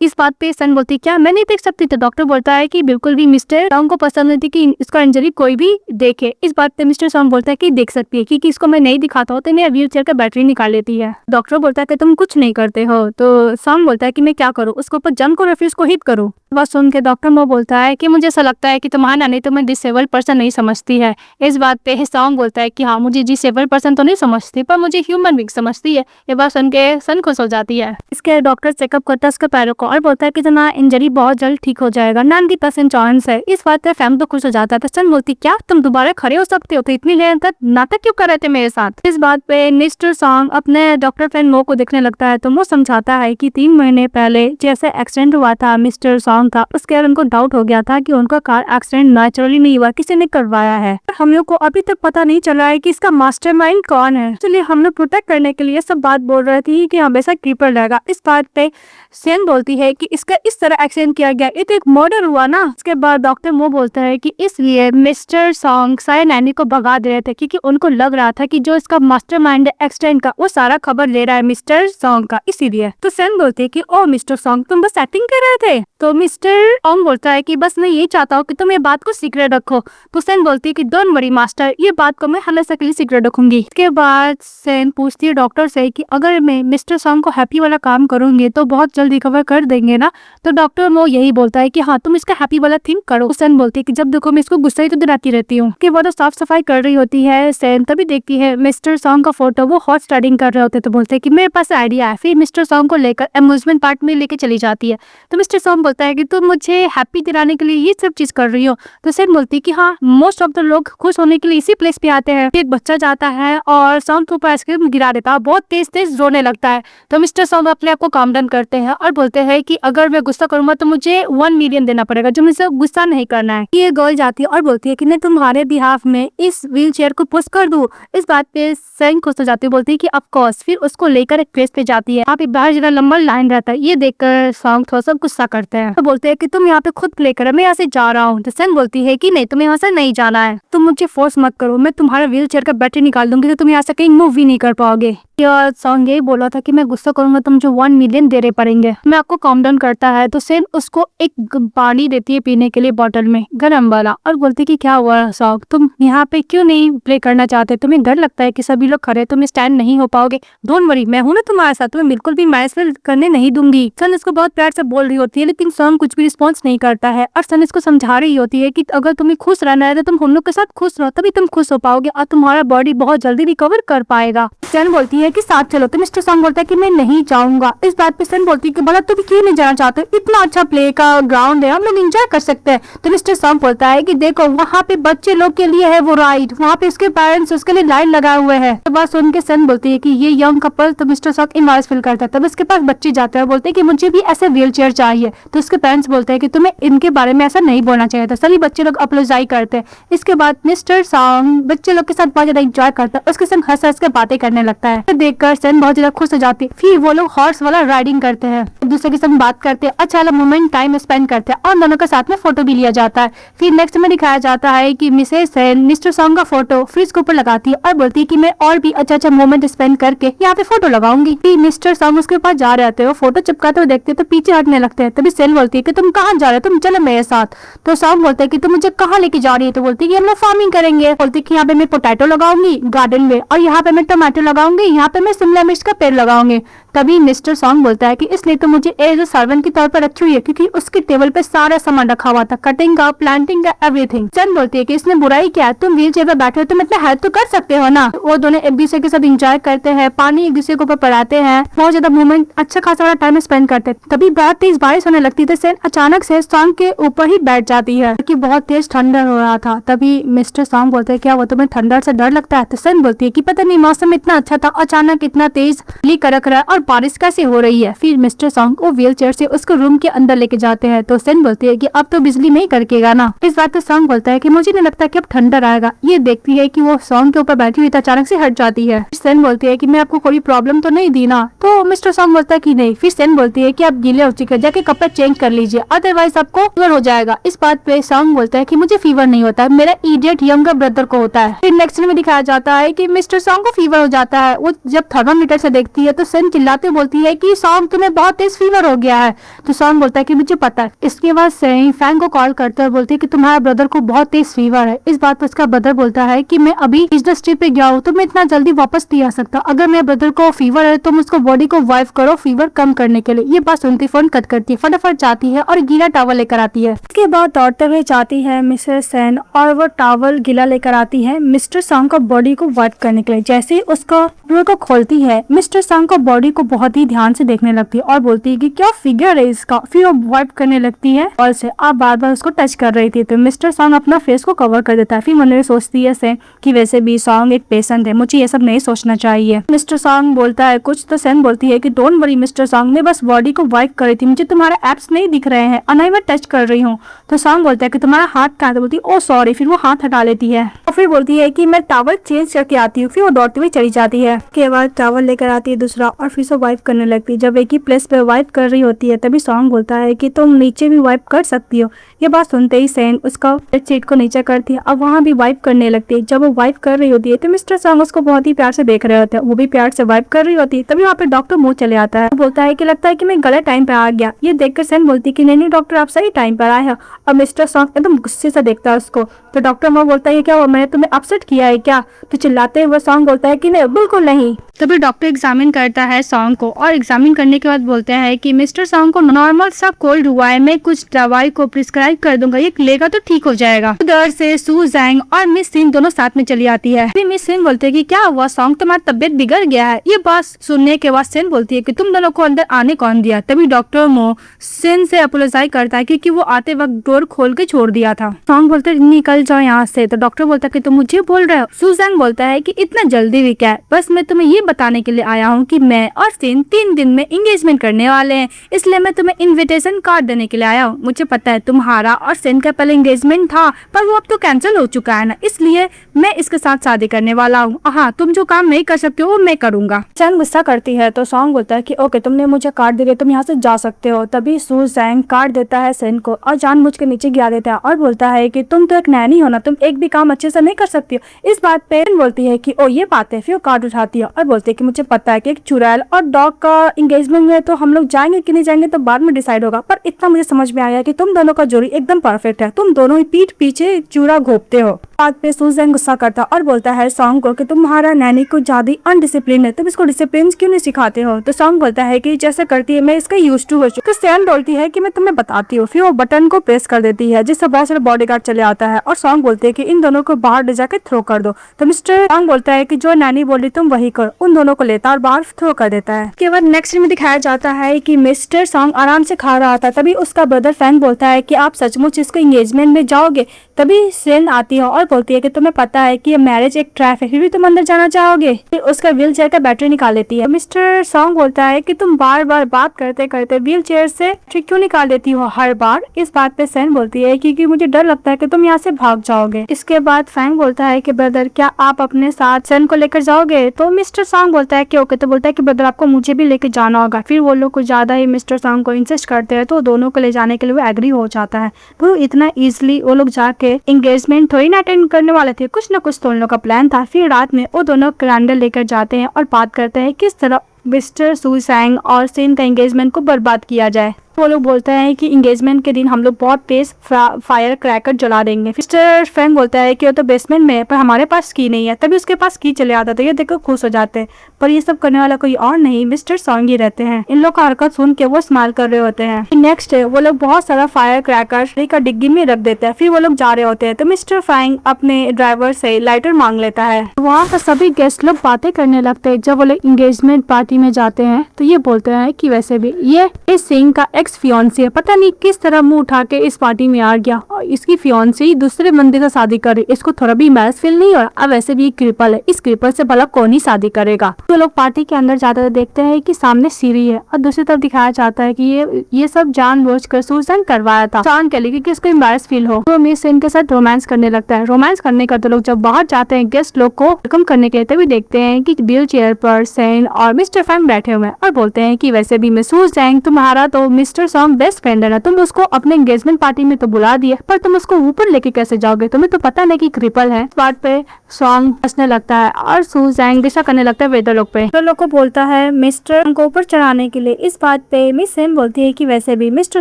इस बात पे सन बोलती है क्या मैं नहीं देख सकती? तो डॉक्टर बोलता है कि बिल्कुल भी मिस्टर सॉन्ग को पसंद नहीं थी कि इसका इंजरी कोई भी देखे। इस बात पे मिस्टर सॉन्ग बोलता है कि देख सकती है क्योंकि इसको मैं नहीं दिखाता हूँ तो मेरा व्हील चेयर का बैटरी निकाल लेती है। डॉक्टर बोलता है कि तुम कुछ नहीं करते हो। तो सॉन्ग बोलता है कि मैं क्या करूँ, उसके ऊपर जंप करो फिर उसको हिट करूँ। बस सुन के डॉक्टर मो बोलता है कि मुझे ऐसा लगता है कि तुम्हारी नानी तुम्हें डिसेबल्ड पर्सन नहीं समझती है। इस बात पे सॉन्ग बोलता है कि हाँ मुझे डिसेबल्ड पर्सन तो नहीं समझती पर मुझे ह्यूमन बीइंग समझती है। ये बात सुन के सन खुश हो जाती है। इसके डॉक्टर चेकअप करता है उसके पैरों को और बोलता है कि तुम्हारा इंजरी बहुत जल्द ठीक हो जाएगा, 90% चांस है। इस बात पे फैम तो खुश हो जाता है। सन बोलती क्या तुम दोबारा खड़े हो सकते हो? तो इतनी देर तक नाटक क्यों कर रहे थे मेरे साथ? इस बात पे मिस्टर सॉन्ग अपने डॉक्टर फ्रेंड मो को देखने लगता है। तो वो समझाता है कि 3 महीने पहले जैसे एक्सीडेंट हुआ था मिस्टर सॉन्ग का, उसके बाद उनको डाउट हो गया था कि उनका कार एक्सीडेंट नेचुरली नहीं हुआ, किसी ने करवाया है। हम लोग को अभी तक पता नहीं चला है कि इसका मास्टरमाइंड कौन है। इसलिए हम लोग प्रोटेक्ट करने के लिए सब बात बोल रही थी कि हमेशा कीपर रहेगा। इस बात पे सेन बोलती है कि इसका इस तरह एक्सीडेंट किया गया, ये तो एक मर्डर हुआ ना। उसके बाद डॉक्टर मो बोलता है कि इसलिए मिस्टर सॉन्ग शायद नैनी को भगा दे रहे थे क्योंकि उनको लग रहा था कि जो इसका मास्टरमाइंड है एक्सीडेंट का वो सारा खबर ले रहा है मिस्टर सॉन्ग का, इसीलिए। तो सेन बोलती है कि ओ मिस्टर सॉन्ग तुम बस एक्टिंग कर रहे थे। तो मिस्टर सॉन्ग बोलता है कि बस मैं यही चाहता हूँ कि तुम ये बात को सीक्रेट रखो। तो सेन बोलती है कि डोंट वरी मास्टर, ये बात को मैं हमेशा के लिए सीक्रेट रखूंगी। इसके बाद सेन पूछती है डॉक्टर से कि अगर मैं मिस्टर सॉन्ग को हैप्पी वाला काम करूंगी तो बहुत जल्द रिकवर कर देंगे ना? तो डॉक्टर वो यही बोलता है कि हाँ तुम इसका हैप्पी वाला थिंक करो। सेन बोलती है कि जब देखो मैं इसको गुस्सा ही तो दिलाती रहती हूँ। कि वो तो साफ सफाई कर रही होती है सेन, तभी देखती है मिस्टर सॉन्ग का फोटो वो हॉर्स राइडिंग कर रहे होते। तो बोलते हैं कि मेरे पास आइडिया है। फिर मिस्टर सॉन्ग को लेकर अम्यूजमेंट पार्क में लेके चली जाती है। तो मिस्टर सॉन्ग बोलता है कि तुम मुझे हैप्पी दिलाने के लिए ये सब चीज कर रही हो। तो सेन बोलती है कि हाँ मोस्ट ऑफ द लोग खुश होने के लिए इसी प्लेस पे आते हैं। एक बच्चा जाता है और सॉन्ग के ऊपर आइसक्रीम गिरा देता है, बहुत तेज तेज रोने लगता है। तो मिस्टर सॉन्ग अपने आप को काम डाउन करते हैं और बोलते हैं कि अगर मैं गुस्सा करूंगा तो मुझे 1 मिलियन देना पड़ेगा, जो मुझे गुस्सा नहीं करना है। ये गर्ल जाती है और बोलती है कि मैं तुम्हारे बिहाफ में इस व्हील चेयर को पुश कर दूं। इस बात पे सेन खुश हो जाती है, बोलती है कि ऑफ कोर्स। फिर उसको लेकर एक प्लेस पे जाती है। यहाँ पे बाहर जरा लंबा लाइन रहता है। ये देखकर सॉन्ग थोड़ा सा गुस्सा करते हैं। तो बोलते हैं कि तुम यहाँ पे खुद प्ले करो, मैं यहाँ से जा रहा हूँ। तो सेन बोलती है कि नहीं तुम्हें यहाँ से नहीं जाना है, तुम मुझे फोर्स मत करो, मैं तुम्हारा व्हील चेयर का बैटरी निकाल दूंगी तो तुम यहाँ से कहीं मूव भी नहीं कर पाओगे। सॉन्ग यही बोला था कि मैं गुस्सा करूंगा तो मुझे 1 मिलियन देने पड़ेंगे। मैं आपको काम डाउन करता है। तो सेन उसको एक पानी देती है पीने के लिए बोतल में, गर्म वाला, और बोलती कि क्या हुआ सॉन्ग तुम यहाँ पे क्यों नहीं प्ले करना चाहते? तुम्हें डर लगता है कि सभी लोग खड़े, तुम स्टैंड नहीं हो पाओगे? डोंट वरी, मैं हूं ना तुम्हारे साथ, तुम्हें बिल्कुल भी मैनेजमेंट करने नहीं दूंगी। सन इसको बहुत प्यार से बोल रही होती है लेकिन सॉन्ग कुछ भी रिस्पॉन्स नहीं करता है। और सन इसको समझा रही होती है कि अगर तुम्हें खुश रहना है तो तुम हम लोग के साथ खुश रहो, तभी तुम खुश हो पाओगे और तुम्हारा बॉडी बहुत जल्दी रिकवर कर पाएगा। सन बोलती है कि साथ चलो। तो मिस्टर सॉन्ग बोलता है कि मैं नहीं जाऊंगा। इस बात पे सन बोलती है कि भला तुम क्यों नहीं जाना चाहते? इतना अच्छा प्ले का ग्राउंड है, हम लोग एंजॉय कर सकते हैं। तो मिस्टर सॉन्ग बोलता है कि देखो वहाँ पे बच्चे लोग के लिए है वो राइड, वहाँ पे उसके पेरेंट्स उसके लिए लाइन लगाए हुए हैं। तो बात सुन के सन बोलती है कि ये यंग कपल, तो मिस्टर सॉन्ग इनवाइस फील करता है। तब उसके पास बच्चे जाते हैं, बोलते हैं कि मुझे भी ऐसे व्हील चेयर चाहिए। तो उसके पेरेंट्स बोलते हैं कि तुम्हें इनके बारे में ऐसा नहीं बोलना चाहिए था। सभी बच्चे लोग अपोलोजाइज करते हैं। इसके बाद मिस्टर सॉन्ग बच्चे लोग के साथ बहुत ज्यादा एंजॉय करता है, उसके संग हंस हंस के बातें करने लगता है। देखकर सन बहुत ज्यादा खुश हो जाती है। फिर वो लोग हॉर्स वाला राइडिंग करते हैं, एक दूसरे के संग बात करते हैं, अच्छा वाला मोमेंट टाइम स्पेंड करते हैं और दोनों के साथ में फोटो भी लिया जाता है। फिर नेक्स्ट में दिखाया जाता है कि मिसेस सेन मिस्टर सॉन्ग का फोटो फ्रिज के ऊपर लगाती है और बोलती है कि मैं और भी अच्छा अच्छा मोमेंट स्पेंड करके यहाँ पे फोटो लगाऊंगी। फिर मिस्टर सॉन्ग उसके पास जा रहे हो, फोटो चिपकाते हुए देखते हैं तो पीछे हटने लगते हैं। तभी सेन बोलती है कि तुम कहाँ जा रहे हो, तुम चलो मेरे साथ। तो सॉन्ग बोलते है कि तुम मुझे कहाँ लेके जा रही है? तो बोलती है कि हम लोग फार्मिंग करेंगे। बोलती है कि यहाँ पे मैं पोटैटो लगाऊंगी गार्डन में, और यहाँ पे मैं टमाटो लगाऊंगी, यहाँ पे मैं शिमला मिर्च का पेड़ लगाऊंगी। तभी मिस्टर सॉन्ग बोलता है कि इसलिए तो मुझे एज सर्वेंट के तौर पर रखी हुई है, क्योंकि उसके टेबल पे सारा सामान रखा हुआ था, कटिंग का, प्लांटिंग का, एवरीथिंग। सन बोलती है कि इसने बुराई क्या है, तुम व्हील चेयर पे बैठे हो, तुम इतना हेल्प तो कर सकते हो ना। वो दोनों एक दूसरे के साथ इंजॉय करते हैं, पानी एक दूसरे के ऊपर पड़ाते हैं, बहुत ज्यादा मूवमेंट, अच्छा खासा टाइम स्पेंड करते हैं। तभी बहुत तेज बारिश होने लगती है, सेन अचानक से सॉन्ग के ऊपर ही बैठ जाती है, क्योंकि बहुत तेज ठंडर हो रहा था। तभी मिस्टर सॉन्ग बोलते हैं, क्या वो तुम्हें ठंडर से डर लगता है? तो सन बोलती है कि पता नहीं, मौसम इतना अच्छा था, अचानक इतना तेज बिजली कड़क रहा है और बारिश कैसे हो रही है। फिर मिस्टर सॉन्ग को व्हील चेयर से उसको रूम के अंदर लेके जाते हैं। तो सन बोलती है कि अब तो बिजली नहीं कड़केगा ना। इस बात पे सॉन्ग बोलता है कि मुझे नहीं लगता कि अब ठंडर आएगा। ये देखती है कि वो सॉन्ग के ऊपर बैठी हुई अचानक से हट जाती है। सन बोलती है कि मैं आपको कोई प्रॉब्लम तो नहीं दी ना। तो मिस्टर सॉन्ग बोलता है कि नहीं। फिर सन बोलती है कि आप गीले हो चुके, जाके कपड़े चेंज कर लीजिए, अदरवाइज आपको फीवर हो जाएगा। इस बात पे सॉन्ग बोलता है कि मुझे फीवर नहीं होता है, मेरा इडियट यंगर ब्रदर को होता है। फिर नेक्स्ट में दिखाया जाता है कि मिस्टर सॉन्ग को फीवर हो जाता है। वो जब थर्मामीटर से देखती है तो सन चिल्लाते बोलती है कि सॉन्ग तुम्हें बहुत तेज फीवर हो गया है। तो सॉन्ग बोलता है कि मुझे पता है। इसके बाद सन फैंग को कॉल करते हैं, बोलती है कि तुम्हारा ब्रदर को बहुत तेज फीवर है। इस बात पर उसका ब्रदर बोलता है कि मैं अभी बिजनेस ट्रिप पे गया हूँ, तो मैं इतना जल्दी वापस नहीं आ सकता। अगर मेरे ब्रदर को फीवर है तो उसको बॉडी को वाइप करो फीवर कम करने के लिए। ये बात सुनती फोन कट करती है, फटाफट जाती है और गीला टॉवल लेकर आती है। इसके बाद दौड़ते हुए जाती है मिसेस सन और वो टॉवल गीला लेकर आती है मिस्टर सॉन्ग का बॉडी को वाइप करने के लिए। जैसे ही उसका ड्रॉर को खोलती है, मिस्टर सॉन्ग का बॉडी को बहुत ही ध्यान से देखने लगती है और बोलती है कि क्या फिगर है इसका। फिर वो वाइप करने लगती है और से आप बार बार उसको टच कर रही थी। तो मिस्टर सॉन्ग अपना फेस को कवर कर देता है। फिर मन में सोचती है सेन कि वैसे भी सॉन्ग एक पेशेंट है, मुझे ये सब नहीं सोचना चाहिए। मिस्टर सॉन्ग बोलता है कुछ, तो सेन बोलती है कि डोंट वरी मिस्टर सॉन्ग, मैं बस बॉडी को वाइप कर रही थी, मुझे तुम्हारे एप्स नहीं दिख रहे हैं और नहीं मैं टच कर रही हूँ। तो सॉन्ग बोलता है कि तुम्हारा हाथ कहाँ है? बोलती है ओ सॉरी। फिर वो हाथ हटा लेती है और फिर बोलती है कि मैं टॉवल चेंज करके आती हूँ। फिर वो दौड़ती हुई चली जाती है। के बाद टॉवल लेकर आती है दूसरा और फिर से वाइप करने लगती है। जब एक ही प्लेस पे वाइप कर रही होती है तभी सॉन्ग बोलता है कि तुम नीचे भी वाइप कर सकती हो। ये बात सुनते ही सेन उसका बेडशीट को नीचे करती है और वहाँ भी वाइप करने लगती है। जब वो वाइप कर रही होती है तो मिस्टर सॉन्ग उसको बहुत ही प्यार से देख रहे होते हैं, वो भी प्यार से वाइप कर रही होती है। तभी वहाँ पे डॉक्टर मुंह चले आता है, बोलता है कि लगता है कि मैं गलत टाइम पे आ गया। ये देखकर सेन बोलती है कि नहीं डॉक्टर, आप सही टाइम पर आए हैं। और मिस्टर सॉन्ग एकदम गुस्से से देखता है उसको। तो डॉक्टर वो बोलता है क्या हुआ, मैंने तुम्हें अपसेट किया है क्या? तो चिल्लाते हुए सॉन्ग बोलता है कि नहीं बिल्कुल नहीं। तभी डॉक्टर एग्जामिन करता है सॉन्ग को और एग्जामिन करने के बाद बोलते हैं कि मिस्टर सॉन्ग को नॉर्मल सा कोल्ड हुआ है, मैं कुछ दवाई को प्रिस्क्राइब कर दूंगा, ये लेगा तो ठीक हो जाएगा। उधर से सू जैंग और मिस सिंह दोनों साथ में चली आती है। फिर मिस सिंह बोलते हैं कि क्या हुआ सॉन्ग, तुम्हारी तबियत बिगड़ गया है। ये बात सुनने के बाद सेन बोलती है कि तुम दोनों को अंदर आने कौन दिया? तभी डॉक्टर मो सेन से अपोलोजाइज करता है क्योंकि वो आते वक्त डोर खोल के छोड़ दिया था। सॉन्ग बोलते हैं निकल जाओ यहाँ से। तो डॉक्टर बोलता है कि तुम मुझे बोल रहे हो? सू जैंग बोलता है कि इतना जल्दी भी क्या है, बस मैं तुम्हें ये बताने के लिए आया हूँ कि मैं और सेन 3 दिन में एंगेजमेंट करने वाले हैं, इसलिए मैं तुम्हें इनविटेशन कार्ड देने के लिए आया हूँ। मुझे पता है तुम्हारा और सेन का पहले एंगेजमेंट था पर वो अब तो कैंसिल हो चुका है ना, इसलिए मैं इसके साथ शादी करने वाला हूँ। हाँ, तुम जो काम नहीं कर सकते हो वो मैं करूंगा। सेन गुस्सा करती है तो सॉन्ग बोलता है कि ओके तुमने मुझे कार्ड दे दिया, तुम यहाँ से जा सकते हो। तभी सू जैंग कार्ड देता है सेन को और जानबूझ के नीचे गिरा देता है और बोलता है कि तुम तो एक नैनी हो ना, तुम एक भी काम अच्छे से नहीं कर सकती हो। इस बात पे बोलती है कि ओ ये बात है। फिर वो कार्ड उठाती है और बोलती है कि मुझे पता है कि एक चुड़ैल और डॉग का एंगेजमेंट में तो हम लोग जाएंगे कि नहीं जाएंगे तो बाद में डिसाइड होगा, पर इतना मुझे समझ में आया कि तुम दोनों का जोड़ी एकदम परफेक्ट है, तुम दोनों ही पीठ पीछे चूड़ा घोपते हो। बात पे सू जैंग गुस्सा करता और बोलता है सॉन्ग को कि तुम्हारा नैनी को ज्यादा अनडिसिप्लिन है, तुम इसको डिसिप्लिन क्यों नहीं सिखाते हो? तो सॉन्ग बोलता है कि जैसे करती है मैं इसका यूज टू हो चुका। सेन बोलती है कि मैं तुम्हें बताती हूँ। फिर वो बटन को प्रेस कर देती है जिससे बहुत सारे बॉडीगार्ड चले आता है और सॉन्ग बोलते है कि इन दोनों को बाहर ले जाकर थ्रो कर दो। तो मिस्टर सॉन्ग बोलता है कि जो नैनी बोली तुम वही कर, उन दोनों को लेता और बाहर थ्रो कर देता है। उसके बाद नेक्स्ट में दिखाया जाता है कि मिस्टर सॉन्ग आराम से खा रहा था, तभी उसका ब्रदर फैंग बोलता है कि आप सचमुच इसको एंगेजमेंट में जाओगे? तभी सेन आती है और बोलती है कि तुम्हें पता है कि ये मैरिज एक ट्रैप है, फिर भी तुम अंदर जाना चाहोगे? फिर उसका व्हील चेयर का बैटरी निकाल लेती है। मिस्टर सॉन्ग बोलता है कि तुम बार बार बात करते करते व्हील चेयर से क्यों निकाल देती हो हर बार? इस बात पे सेन बोलती है क्योंकि मुझे डर लगता है कि तुम यहाँ से भाग जाओगे। इसके बाद फैंग बोलता है कि ब्रदर क्या आप अपने साथ सेन को लेकर जाओगे? तो मिस्टर सॉन्ग बोलता है कि ओके। तो बोलता है कि ब्रदर आपको मुझे भी लेकर जाना होगा। फिर वो लोग कुछ ज्यादा ही मिस्टर सॉन्ग को इंसिस्ट करते हैं तो दोनों को ले जाने के लिए वो एग्री हो जाता है। तो इतना इजिली वो लोग जाके एंगेजमेंट थोड़ी ना अटेंड करने वाले थे, कुछ ना कुछ तो उन लोग का प्लान था। फिर रात में वो दोनों कैलेंडर लेकर जाते हैं और बात करते हैं किस तरह मिस्टर सू जैंग और सेन का एंगेजमेंट को बर्बाद किया जाए। वो लोग बोलते हैं कि एंगेजमेंट के दिन हम लोग बहुत तेज फायर क्रैकर जला देंगे। मिस्टर फैंग बोलता है कि वो तो बेसमेंट में है पर हमारे पास की नहीं है। तभी उसके पास की चले आता है, तो ये देखकर खुश हो जाते हैं। पर ये सब करने वाला कोई और नहीं, मिस्टर सॉन्ग ही रहते हैं। इन लोग का हरकत सुन के वो स्माइल कर रहे होते हैं। नेक्स्ट डे वो लोग बहुत सारा फायर क्रैकर का डिग्गी में रख देते हैं। फिर वो लोग जा रहे होते हैं तो मिस्टर फैंग अपने ड्राइवर से लाइटर मांग लेता है। वहाँ का सभी गेस्ट लोग बातें करने लगते हैं। जब वो लोग एंगेजमेंट पार्टी में जाते हैं तो ये बोलते हैं कि वैसे भी ये इस सिंह का एक्स फियांसी है, पता नहीं किस तरह मुंह उठा के इस पार्टी में आ गया और इसकी फियांसी दूसरे बंदे से शादी कर रही, इसको थोड़ा भी एम्बैरेस फील नहीं हो रहा। अब वैसे भी क्रिपल है, इस क्रिपल से भला कौन ही शादी करेगा। तो लोग पार्टी के अंदर जाते हुए देखते हैं कि सामने सीढ़ी है और दूसरी तरफ दिखाया जाता है कि ये सब जानबूझकर सूजन करवाया था जान के लिए क्योंकि उसको एम्बैरेस फील हो। तो मिस इनके साथ रोमांस करने लगता है। रोमांस करने का तो लोग जब बाहर जाते हैं गेस्ट लोग को वेलकम करने के लिए तभी देखते हैं कि व्हील चेयर पर सेन और मिस्टर फैंग बैठे हुए हैं और बोलते हैं कि वैसे भी मिसूज जैंग तुम्हारा तो मिस्टर सॉन्ग बेस्ट फ्रेंड है ना, तुम उसको अपने एंगेजमेंट पार्टी में तो बुला दिए पर तुम उसको ऊपर लेके कैसे जाओगे, तुम्हें तो पता नहीं कि क्रिपल है। इस बात पे सॉन्ग हंसने लगता है और सूजैंग गुस्सा करने लगता है वेदर लोग पे। तो लोग को बोलता है मिस्टर को ऊपर चढ़ाने के लिए। इस बात पे मिस सेम बोलती है कि वैसे भी मिस्टर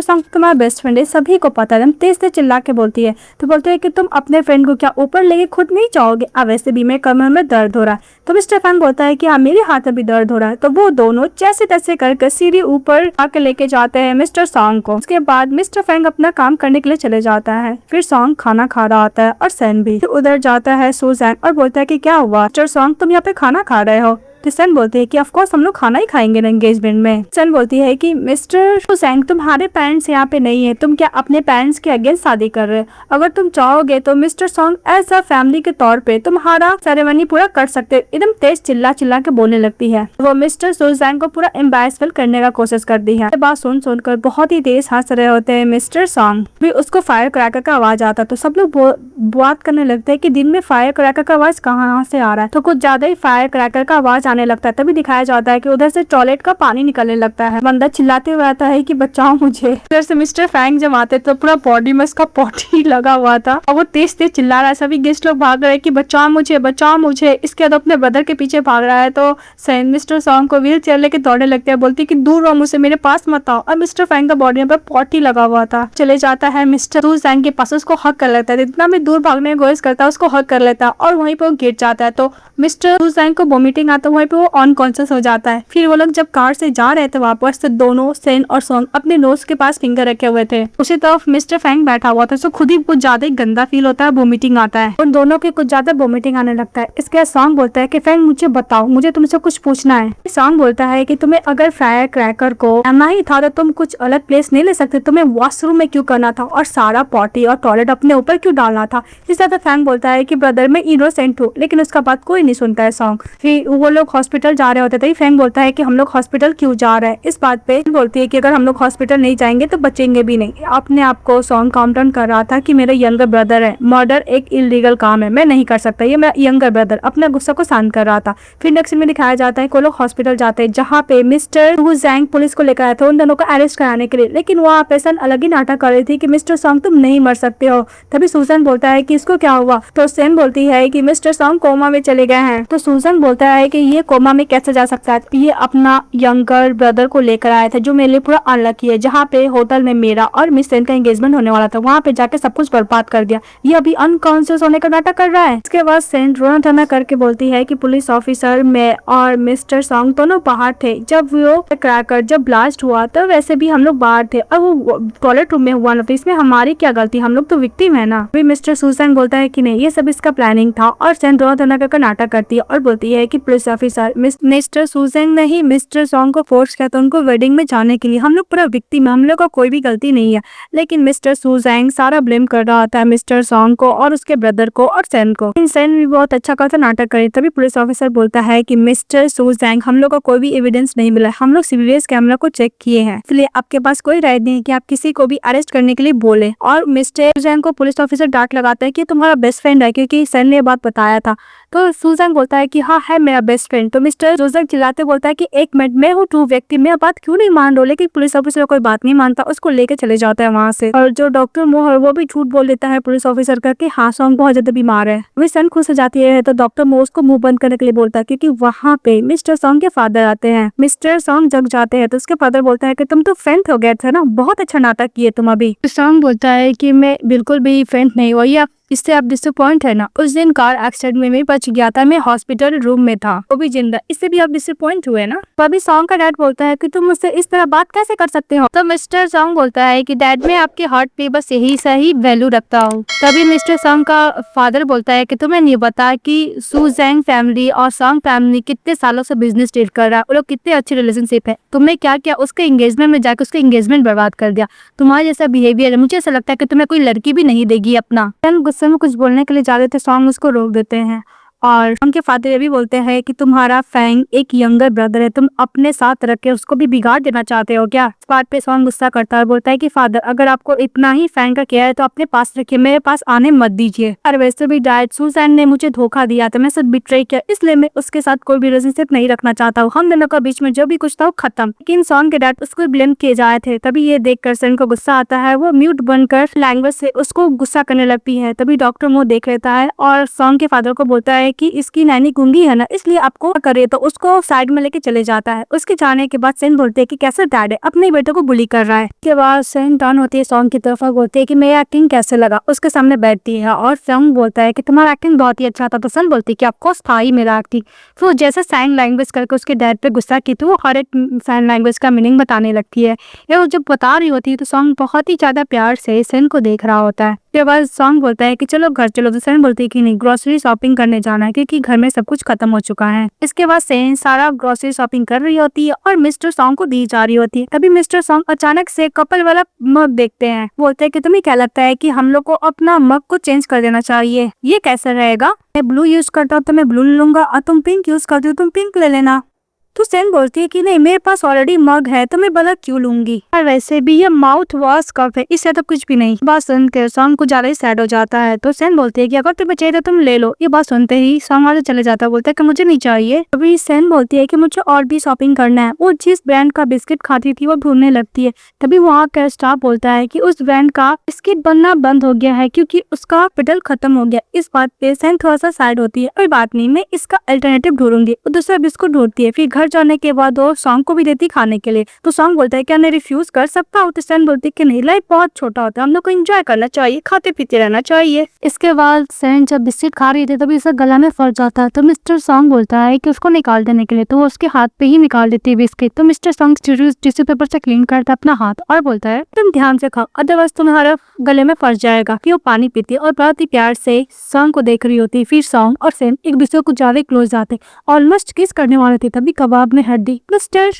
सॉन्ग तुम्हारा बेस्ट फ्रेंड है, सभी को पता है। हम तेज से चिल्ला के बोलती है तो बोलते है कि तुम अपने फ्रेंड को क्या ऊपर लेके खुद नहीं जाओगे, अब वैसे भी मेरे कमर में दर्द हो रहा है। तो मिस्टर फैंग बोलता है कि हाँ मेरे हाथ में भी दर्द हो रहा है। तो वो दोनों जैसे तैसे करके सीढ़ी ऊपर आके लेके जाते हैं मिस्टर सॉन्ग को। उसके बाद मिस्टर फैंग अपना काम करने के लिए चले जाता है। फिर सॉन्ग खाना खा रहा होता है और सैन भी। फिर उधर जाता है सूजैन और बोलता है कि क्या हुआ मिस्टर सॉन्ग, तुम यहाँ पे खाना खा रहे हो। तो सन बोलती है कि ऑफ कोर्स हम लोग खाना ही खाएंगे ना एंगेजमेंट में। सन बोलती है कि मिस्टर सुसैंग तुम्हारे पेरेंट्स यहाँ पे नहीं है, तुम क्या अपने पेरेंट्स के अगेंस्ट शादी कर रहे हो। अगर तुम चाहोगे तो mister song as a family के तौर पे तुम्हारा सेरेमनी पूरा कर सकते। एकदम तेज चिल्ला चिल्ला के बोलने लगती है। वो मिस्टर सुसैंग को पूरा एम्बैरेसमेंट करने का कोशिश करती है। बात सुन सुनकर बहुत ही तेज हंस रहे होते हैं मिस्टर सॉन्ग। भी उसको फायर क्रैकर का आवाज आता तो सब लोग बात करने लगते हैं कि दिन में फायर क्रैकर का आवाज कहाँ से आ रहा है। तो कुछ ज्यादा ही फायर क्रैकर का आवाज आने लगता है। तभी दिखाया जाता है कि उधर से टॉयलेट का पानी निकलने लगता है। बंदा चिल्लाते हुए आता है कि बचाओ मुझे। उधर से मिस्टर फैंग जब आते तो पूरा बॉडी में उसका पॉटी लगा हुआ था और वो तेज तेज चिल्ला रहा है। सभी गेस्ट लोग भाग रहे हैं कि बचाओ मुझे बचाओ मुझे। इसके बाद अपने ब्रदर के पीछे भाग रहा है तो सैन मिस्टर सॉन्ग को व्हील चेयर लेके दौड़ने लगते हैं। बोलती है कि दूर रहो मुझसे, मेरे पास मत आओ। और मिस्टर फैंग का बॉडी में पॉटी लगा हुआ था। चले जाता है मिस्टर सुसैंग के पास, उसको हक कर लेता है। जितना भी दूर भागने की कोशिश करता है उसको हक कर लेता है और वहीं पर वो गिर जाता है। तो मिस्टर सुसैंग को वोमिटिंग आता है, वहीं पे वो अनकॉन्शियस हो जाता है। फिर वो लोग जब कार से जा रहे थे वापस तो दोनों सेन और सॉन्ग अपने नोज के पास फिंगर रखे हुए थे। उसी तरफ मिस्टर फैंग बैठा हुआ था। तो खुद ही कुछ ज्यादा ही गंदा फील होता है, वोमिटिंग आता है। उन दोनों के कुछ ज्यादा वोमिटिंग आने लगता है। इसके बाद सॉन्ग बोलता है कि फैंग मुझे बताओ, मुझे तुमसे कुछ पूछना है। सॉन्ग बोलता है कि तुम्हें अगर फायर क्रैकर को करना ही था तो तुम कुछ अलग प्लेस नहीं ले सकते, तुम्हें वॉशरूम में क्यों करना था और सारा पॉटी और टॉयलेट अपने ऊपर क्यों डालना था। इस तरह फैंग बोलता है कि ब्रदर मैं इनोसेंट हूँ, लेकिन उसका बात कोई नहीं सुनता है सॉन्ग। फिर वो लोग हॉस्पिटल जा रहे होते थे। फैंग बोलता है कि हम लोग हॉस्पिटल क्यों जा रहे हैं। इस बात पे बोलती है कि अगर हम लोग हॉस्पिटल नहीं जाएंगे तो बचेंगे भी नहीं। अपने आप को सॉन्ग काम डाउन कर रहा था कि मेरा यंगर ब्रदर है, मर्डर एक इलीगल काम है, मैं नहीं कर सकता, ये मेरा यंगर ब्रदर। अपने गुस्सा को शांत कर रहा था। फिर नेक्स्ट में दिखाया जाता है कि लोग हॉस्पिटल जाते हैं जहाँ पे मिस्टर जैंग पुलिस को लेकर आए थे उन दोनों को अरेस्ट कराने के लिए। लेकिन वहाँ पे सन अलग ही नाटक कर रही थी कि मिस्टर सॉन्ग तुम नहीं मर सकते हो। तभी सूजन बोलता है कि इसको क्या हुआ। तो सेन बोलती है कि मिस्टर सॉन्ग कोमा में चले गए हैं। तो सूजन बोलता है कि ये कोमा में कैसे जा सकता है, ये अपना यंगर ब्रदर को लेकर आया था जो मेरे लिए पूरा अनलकी है। जहाँ पे होटल में मेरा और मिस सेन का एंगेजमेंट होने वाला था वहाँ पे जाके सब कुछ बर्बाद कर दिया, ये अभी अनकॉन्शियस होने का नाटक कर रहा है। इसके बाद सेन रोना धोना करके बोलती है कि पुलिस ऑफिसर मैं और मिस्टर सॉन्ग दोनों बाहर थे जब वो क्रैकर जब ब्लास्ट हुआ तो वैसे भी हम लोग बाहर थे और वो टॉयलेट रूम में हुआ ना, तो इसमें हमारी क्या गलती, हम लोग तो विक्टिम है ना। फिर मिस्टर सुसैन बोलता है कि नहीं ये सब इसका प्लानिंग था और सेन रोना धोना करके नाटक करती है और बोलती है कि पुलिस ऑफिसर मिस्टर सुसैन ने ही मिस्टर सॉन्ग को फोर्स किया था उनको वेडिंग में जाने के लिए, हम लोग पूरा विक्टिम है, हम लोग का कोई भी गलती नहीं है। लेकिन मिस्टर सुसैंग सारा ब्लेम कर रहा था मिस्टर सॉन्ग को और उसके ब्रदर को और सेन को। सेन भी बहुत अच्छा खासा नाटक करे। तभी पुलिस ऑफिसर बोलता है कि मिस्टर सुसैंग हम लोग का कोई भी एविडेंस नहीं मिला, हम लोग सीवीएस कैमरा को चेक किए हैं, इसलिए आपके पास कोई राइट नहीं है कि आप किसी को भी अरेस्ट करने के लिए बोले। और मिस्टर सुसैंग को पुलिस ऑफिसर डांट लगाता है कि तुम्हारा बेस्ट फ्रेंड है क्योंकि सेन ने बात बताया था। तो सुसैंग बोलता है कि हाँ है मेरा बेस्ट फ्रेंड फ्रेंड। तो मिस्टर जोसेफ चिल्लाते बोलता है कि एक मिनट, मैं हूँ ट्रू व्यक्ति, मैं बात क्यों नहीं मान रहा, लेकिन पुलिस ऑफिसर कोई बात नहीं मानता, उसको लेके चले जाता है वहाँ से। और जो डॉक्टर मो है वो भी झूठ बोल देता है पुलिस ऑफिसर का कि हाँ सॉन्ग बहुत ज्यादा बीमार है। वही सन खुश हो जाती है तो डॉक्टर मो उसको मुंह बंद करने के लिए बोलता है, क्योंकि वहाँ पे मिस्टर सॉन्ग के फादर आते हैं। मिस्टर सॉन्ग जग जाते हैं तो उसके फादर बोलता है कि तुम तो फेंट हो गए थे ना, बहुत अच्छा नाटक किए तुम अभी। सॉन्ग बोलता है कि मैं बिल्कुल भी फेंट नहीं हुआ, ये इससे आप डिसअपॉइंट है ना, उस दिन कार एक्सीडेंट में मैं बच गया था, मैं हॉस्पिटल रूम में था, वो भी जिंदा, इससे भी आप डिसअपॉइंट हुए ना। तो अभी सॉन्ग का डैड बोलता है कि तुम मुझसे इस तरह बात कैसे कर सकते हो। तो मिस्टर सॉन्ग बोलता है कि डैड मैं आपके हार्ट पे बस यही सही वैल्यू रखता हूँ। तभी मिस्टर सॉन्ग का फादर बोलता है कि तुम्हें नहीं पता कि सुजैंग फैमिली और सॉन्ग फैमिली कितने सालों से बिजनेस डील कर रहा है, वो लोग कितने अच्छे रिलेशनशिप है, तुमने क्या किया, उसके एंगेजमेंट में जाकर उसका एंगेजमेंट बर्बाद कर दिया, तुम्हारा जैसा बिहेवियर है, मुझे ऐसा लगता है कि तुम्हें कोई लड़की भी नहीं देगी अपना। गुस्से में कुछ बोलने के लिए जा रहे थे, सॉन्ग उसको रोक देते हैं और उनके फादर ये भी बोलते हैं कि तुम्हारा फैंग एक यंगर ब्रदर है, तुम अपने साथ रख के उसको भी बिगाड़ देना चाहते हो क्या। इस बात पे सॉन्ग गुस्सा करता है, बोलता है कि फादर अगर आपको इतना ही फैंग का केयर है तो अपने पास रखिए, मेरे पास आने मत दीजिए। और वैसे भी डैड सुजैन ने मुझे धोखा दिया था, मैं सब बिट्रे किया, इसलिए मैं उसके साथ कोई भी रिलेशनशिप नहीं रखना चाहता हूँ, हम दोनों के बीच में जो भी कुछ था वो खत्म। लेकिन सॉन्ग के डैड उसको ब्लेम किए जाए थे। तभी ये देखकर सन को गुस्सा आता है, वो म्यूट बनकर लैंग्वेज से उसको गुस्सा करने लगती है। तभी डॉक्टर मुंह देख लेता है और सॉन्ग के फादर को बोलता है कि इसकी नैनी गूंगी है ना, इसलिए आपको करे, तो उसको साइड में लेके चले जाता है। उसके जाने के बाद सेन बोलते है कि कैसे डैड है अपने बेटे को बुली कर रहा है। उसके बाद सेन टर्न होती है सॉन्ग की तरफ और बोलती है कि मेरा एक्टिंग कैसे लगा, उसके सामने बैठती है और सॉन्ग बोलता है कि तुम्हारा एक्टिंग बहुत ही अच्छा था। तो सन बोलती है कि ऑफकोर्स था ही मेरा एक्टिंग। फिर जैसे साइन लैंग्वेज करके उसके डैड पे गुस्सा की तो वो हर एक साइन लैंग्वेज का मीनिंग बताने लगती है। ये जब बता रही होती है तो सॉन्ग बहुत ही ज्यादा प्यार से सेन को देख रहा होता है। उसके बाद सॉन्ग बोलता है कि चलो घर चलो, तो सेन बोलती है कि नहीं, ग्रोसरी शॉपिंग करने जाना है क्योंकि घर में सब कुछ खत्म हो चुका है। इसके बाद सेन सारा ग्रोसरी शॉपिंग कर रही होती है और मिस्टर सॉन्ग को दी जा रही होती है। तभी मिस्टर सॉन्ग अचानक से कपल वाला मग देखते हैं, बोलते हैं कि तुम्हें क्या लगता है कि हम लोग को अपना मग को चेंज कर देना चाहिए, ये कैसा रहेगा, मैं ब्लू यूज करता हूँ तो मैं ब्लू ले लूंगा और तुम पिंक यूज करती हो तुम पिंक ले लेना। तो सेन बोलती है कि नहीं, मेरे पास ऑलरेडी मग है तो मैं बड़ा क्यों लूंगी, और वैसे भी ये माउथ वॉश कप है, इससे तो कुछ भी नहीं। बात सुन के सॉन्ग कुछ ज्यादा ही सैड हो जाता है। तो सेन बोलती है कि अगर तुम्हें चाहिए तो तुम ले लो। ये बात सुनते ही सॉन्ग वाले चले जाता है, बोलता है कि मुझे नहीं चाहिए। अभी सेन बोलती है कि मुझे और भी शॉपिंग करना है। वो जिस ब्रांड का बिस्किट खाती थी वो ढूंढने लगती है। तभी वहाँ का स्टाफ बोलता है कि उस ब्रांड का बिस्किट बनना बंद हो गया है क्योंकि उसका पेडल खत्म हो गया। इस बात पे सेन थोड़ा सा साइड होती है, कोई बात नहीं, मैं इसका अल्टरनेटिव ढूंढूंगी। दूसरा बिस्कुट ढूंढती है, फिर घर जाने के बाद सॉन्ग को भी देती खाने के लिए। तो सॉन्ग बोलता है क्या मैं रिफ्यूज कर सकता हूँ। तो सेन बोलती है कि नहीं, लाइफ बहुत छोटा होता है, हम लोग को एंजॉय करना चाहिए, खाते पीते रहना चाहिए। इसके बाद सेन जब बिस्किट खा रही थी तभी उसका गला में फंस जाता है। तो मिस्टर सॉन्ग बोलता है कि उसको निकाल देने के लिए, तो वो उसके हाथ पे ही निकाल देती है बिस्किट। तो मिस्टर सॉन्ग टिश्यू पेपर से क्लीन करता है अपना हाथ और बोलता है तुम ध्यान से खाओ, अदरवाइज तुम्हारा गले में फंस जाएगा। फिर वो पानी पीती है और बहुत ही प्यार से सॉन्ग को देख रही होती है। फिर सॉन्ग और सेन एक दूसरे को ज्यादा क्लोज आते, ऑलमोस्ट किस करने वाले थे। तभी कबाब में हड्डी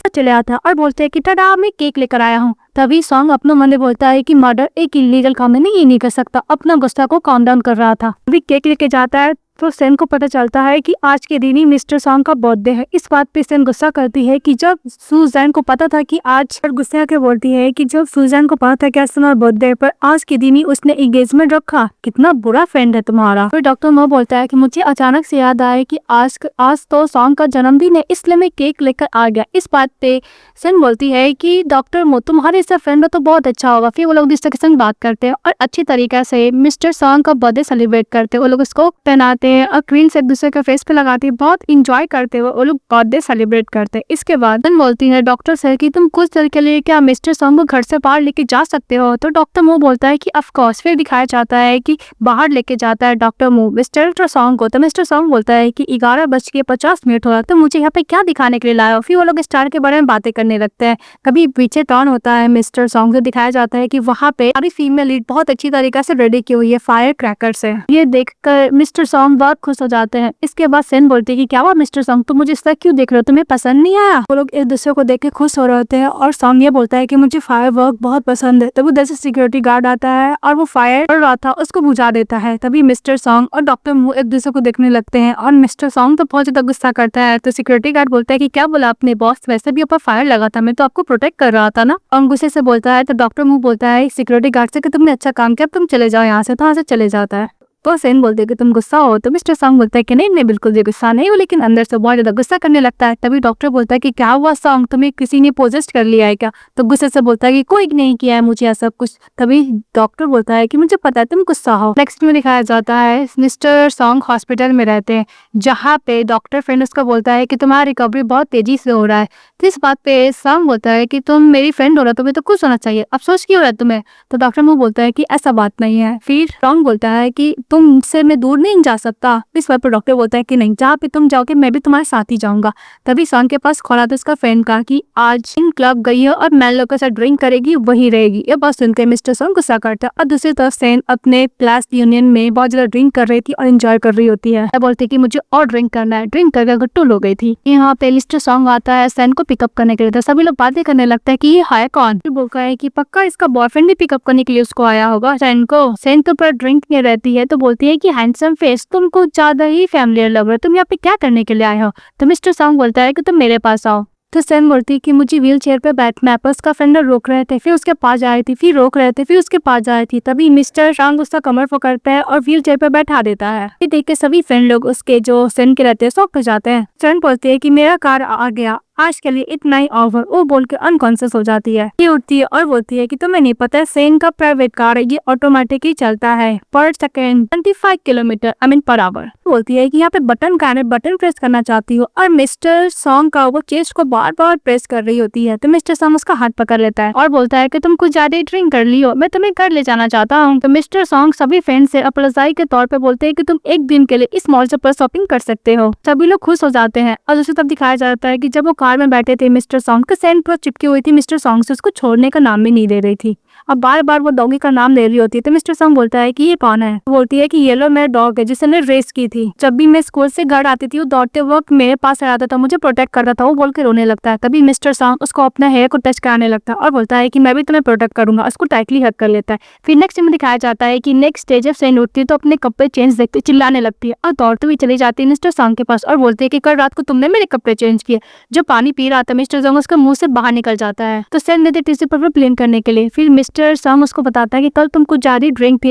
चले आता है और बोलते हैं कि टाटा मैं केक लेकर आया हूँ। तभी सॉन्ग अपने मन में बोलता है कि मर्डर एक इलीगल काम है, नहीं ये नहीं कर सकता, अपना गुस्सा को काम डाउन कर रहा था। अभी केक लेके जाता है तो सेन को पता चलता है कि आज के दिन ही मिस्टर सॉन्ग का बर्थडे है। इस बात पे सेन गुस्सा करती है कि जब सुजैन को पता था कि आज, और गुस्से आके बोलती है कि जब सुजैन को पता था कि आज तुम्हारा बर्थडे पर आज के दिन ही उसने एंगेजमेंट रखा, कितना बुरा फ्रेंड है तुम्हारा। फिर डॉक्टर मो बोलता है कि मुझे अचानक से याद आया कि आज तो सॉन्ग का जन्मदिन है, इसलिए मैं केक लेकर आ गया। इस बात पे सेन बोलती है कि डॉक्टर मो तुम्हारे ऐसा फ्रेंड हो तो बहुत अच्छा होगा। फिर वो लोग दूसरे के संग बात करते हैं और अच्छी तरीके से मिस्टर सॉन्ग का बर्थडे सेलिब्रेट करते हैं। वो लोग उसको पहनाते और क्रीम से एक दूसरे के फेस पे लगाती है, बहुत इंजॉय करते हुए वो लोग बर्थडे सेलिब्रेट करते हैं। इसके बाद बोलती है डॉक्टर सर कि तुम कुछ देर के लिए क्या मिस्टर सॉन्ग को घर से बाहर लेके जा सकते हो। तो डॉक्टर मो बोलता है कि ऑफ कोर्स। फिर दिखाया जाता है कि बाहर लेके जाता है डॉक्टर मो मिस्टर सॉन्ग को। तो मिस्टर सॉन्ग बोलता है कि 11:50 हो रहा, तो मुझे यहाँ पे क्या दिखाने के लिए लाया हो। फिर वो लोग स्टार के बारे में बातें करने लगते हैं। कभी पीछे टर्न होता है मिस्टर सॉन्ग से, दिखाया जाता है कि वहाँ पे सारी फीमेल लीड बहुत अच्छी तरीके से रेडी की हुई है फायर क्रैकर से। ये देखकर मिस्टर सॉन्ग बहुत खुश हो जाते हैं। इसके बाद सेन बोलती है कि क्या हुआ मिस्टर सॉन्ग, तुम मुझे इस तरह क्यों देख रहे हो, तुम्हें पसंद नहीं आया। वो लोग एक दूसरे को देख के खुश हो रहे होते हैं और सॉन्ग ये बोलता है कि मुझे फायर वर्क बहुत पसंद है। तब उधर से सिक्योरिटी गार्ड आता है और वो फायर कर रहा था उसको बुझा देता है। तभी मिस्टर सॉन्ग और डॉक्टर मू एक दूसरे को देखने लगते हैं और मिस्टर सॉन्ग तो बहुत ज्यादा गुस्सा करता है। तो सिक्योरिटी गार्ड बोलता है कि क्या बोला अपने बॉस, वैसे भी ऊपर फायर लगा था, मैं तो आपको प्रोटेक्ट कर रहा था ना। और गुस्से से बोलता है। तो डॉक्टर मू बोलता है सिक्योरिटी गार्ड से कि तुमने अच्छा काम किया, तुम चले जाओ यहाँ से। तो यहाँ से चले जाता है। तो सेन बोलते हैं कि तुम गुस्सा हो, तो मिस्टर सॉन्ग बोलता है कि नहीं, मैं बिल्कुल भी गुस्सा नहीं हूँ, लेकिन अंदर से बहुत ज्यादा गुस्सा करने लगता है। तभी डॉक्टर बोलता है कि क्या हुआ सॉन्ग, तुम्हें किसी ने पोजेस्ट कर लिया है क्या? तो गुस्से से बोलता है कि कोई नहीं किया है मुझे ऐसा कुछ। तभी डॉक्टर बोलता है कि मुझे पता है तुम गुस्सा हो। नेक्स्ट में दिखाया जाता है मिस्टर सॉन्ग हॉस्पिटल में रहते हैं, जहाँ पे डॉक्टर फ्रेंड उसको बोलता है कि तुम्हारा रिकवरी बहुत तेजी से हो रहा है। तो इस बात पे सॉन्ग बोलता है कि तुम मेरी फ्रेंड हो रहा, तुम्हें तो खुश होना चाहिए, अफसोस क्यों हो रहा है तुम्हें? तो डॉक्टर मुंह बोलता है कि ऐसा बात नहीं है। फिर सॉन्ग बोलता है कि तुमसे मैं दूर नहीं जा सकता। इस बात पर डॉक्टर बोलता है कि नहीं, जहाँ पे तुम जाओगे मैं भी तुम्हारे साथ ही जाऊंगा। तभी सॉन्ग के पास खड़ा था उसका फ्रेंड का कि आज इन क्लब गई है और मैन लोग के साथ ड्रिंक करेगी, वही रहेगी। ये बात सुनकर मिस्टर सॉन्ग गुस्सा करता है और दूसरी तरफ सेन अपने क्लास यूनियन में बहुत ज्यादा ड्रिंक कर रही थी और एंजॉय कर रही होती है। बोलती कि मुझे और ड्रिंक करना है, ड्रिंक करके गट्टुल हो गई थी। यहाँ पे मिस्टर सॉन्ग आता है सेन को पिकअप करने के लिए। तो सभी लोग बातें करने लगता है कि ये है कौन। फिर बोलता है कि पक्का इसका बॉयफ्रेंड भी पिकअप करने के लिए उसको आया होगा सेन को। सेन तो पर ड्रिंक में रहती है तो बोलती है कि हैंडसम फेस, तुमको ज्यादा ही फैमिलियर लग रहा है, तुम यहाँ पे क्या करने के लिए आए हो? तो मिस्टर सॉन्ग बोलता है कि तुम मेरे पास आओ। तो सेन बोलती है कि मुझे व्हील चेयर पे बैठना है, पर उसका फ्रेंड रोक रहे थे, फिर उसके पास जा रही थी, फिर रोक रहे थे, फिर उसके पास जा रही थी। तभी मिस्टर सॉन्ग उसका कमर पकड़ता है और व्हील चेयर पे बैठा देता है। फिर देख के सभी फ्रेंड लोग उसके जो सेन के रहते हैं शॉक हो जाते हैं। सेन बोलती है कि मेरा कार आ गया, आज के लिए इतना ही ओवर। वो बोल के अनकॉन्शियस हो जाती है। ये उठती है और बोलती है कि तुम्हें नहीं पता, सेन का प्राइवेट कार है, ये ऑटोमेटिक ही चलता है, पर सेकेंड 25 किलोमीटर पर आवर। बोलती है कि यहाँ पे बटन का है, बटन प्रेस करना चाहती हूँ, और मिस्टर सॉन्ग का वो चेस्ट को बार बार प्रेस कर रही होती है। तो मिस्टर सॉन्ग उसका हाथ पकड़ लेता है और बोलता है कि तुम कुछ ज्यादा ड्रिंक कर ली हो, मैं तुम्हें घर ले जाना चाहता हूँ। तो मिस्टर सॉन्ग सभी फ्रेंड से अपलजाई के तौर पे बोलते हैं कि तुम एक दिन के लिए इस मॉल से पर शॉपिंग कर सकते हो। सभी लोग खुश हो जाते हैं। और दूसरी तरफ दिखाया जाता है कि जब वो कार में बैठे थे, मिस्टर सॉन्ग के सेन पर चिपकी हुई थी मिस्टर सॉन्ग से, उसको छोड़ने का नाम भी नहीं दे रही थी। अब बार बार वो डॉगी का नाम ले रही होती है। तो मिस्टर सॉन्ग बोलता है कि ये कौन है? बोलती है कि येलो मेरा डॉग है जिसने रेस की थी, जब भी मैं स्कूल से घर आती थी वो दौड़ते वक्त मेरे पास आता था, मुझे प्रोटेक्ट करता था। वो बोल के रोने लगता है। तभी मिस्टर सॉन्ग उसको अपना हेयर को टच कराने लगता है और बोलता है कि मैं भी तुम्हें प्रोटेक्ट करूंगा, उसको टाइटली हग कर लेता है। फिर नेक्स्ट में दिखाया जाता है कि नेक्स्ट स्टेज जब सेन उठती है तो अपने कपड़े चेंज देखते चिल्लाने लगती है और दौड़ते हुए चली जाती है मिस्टर सॉन्ग के पास और बोलती है कि कल रात को तुमने मेरे कपड़े चेंज किए। जो पानी पी रहा था मिस्टर सॉन्ग उसका मुंह से बाहर निकल जाता है। तो सेन देते टिश्यू पेपर क्लीन करने के लिए। फिर मिस्टर सॉन्ग उसको बताता है कि कल तुम कुछ ज्यादा ड्रंक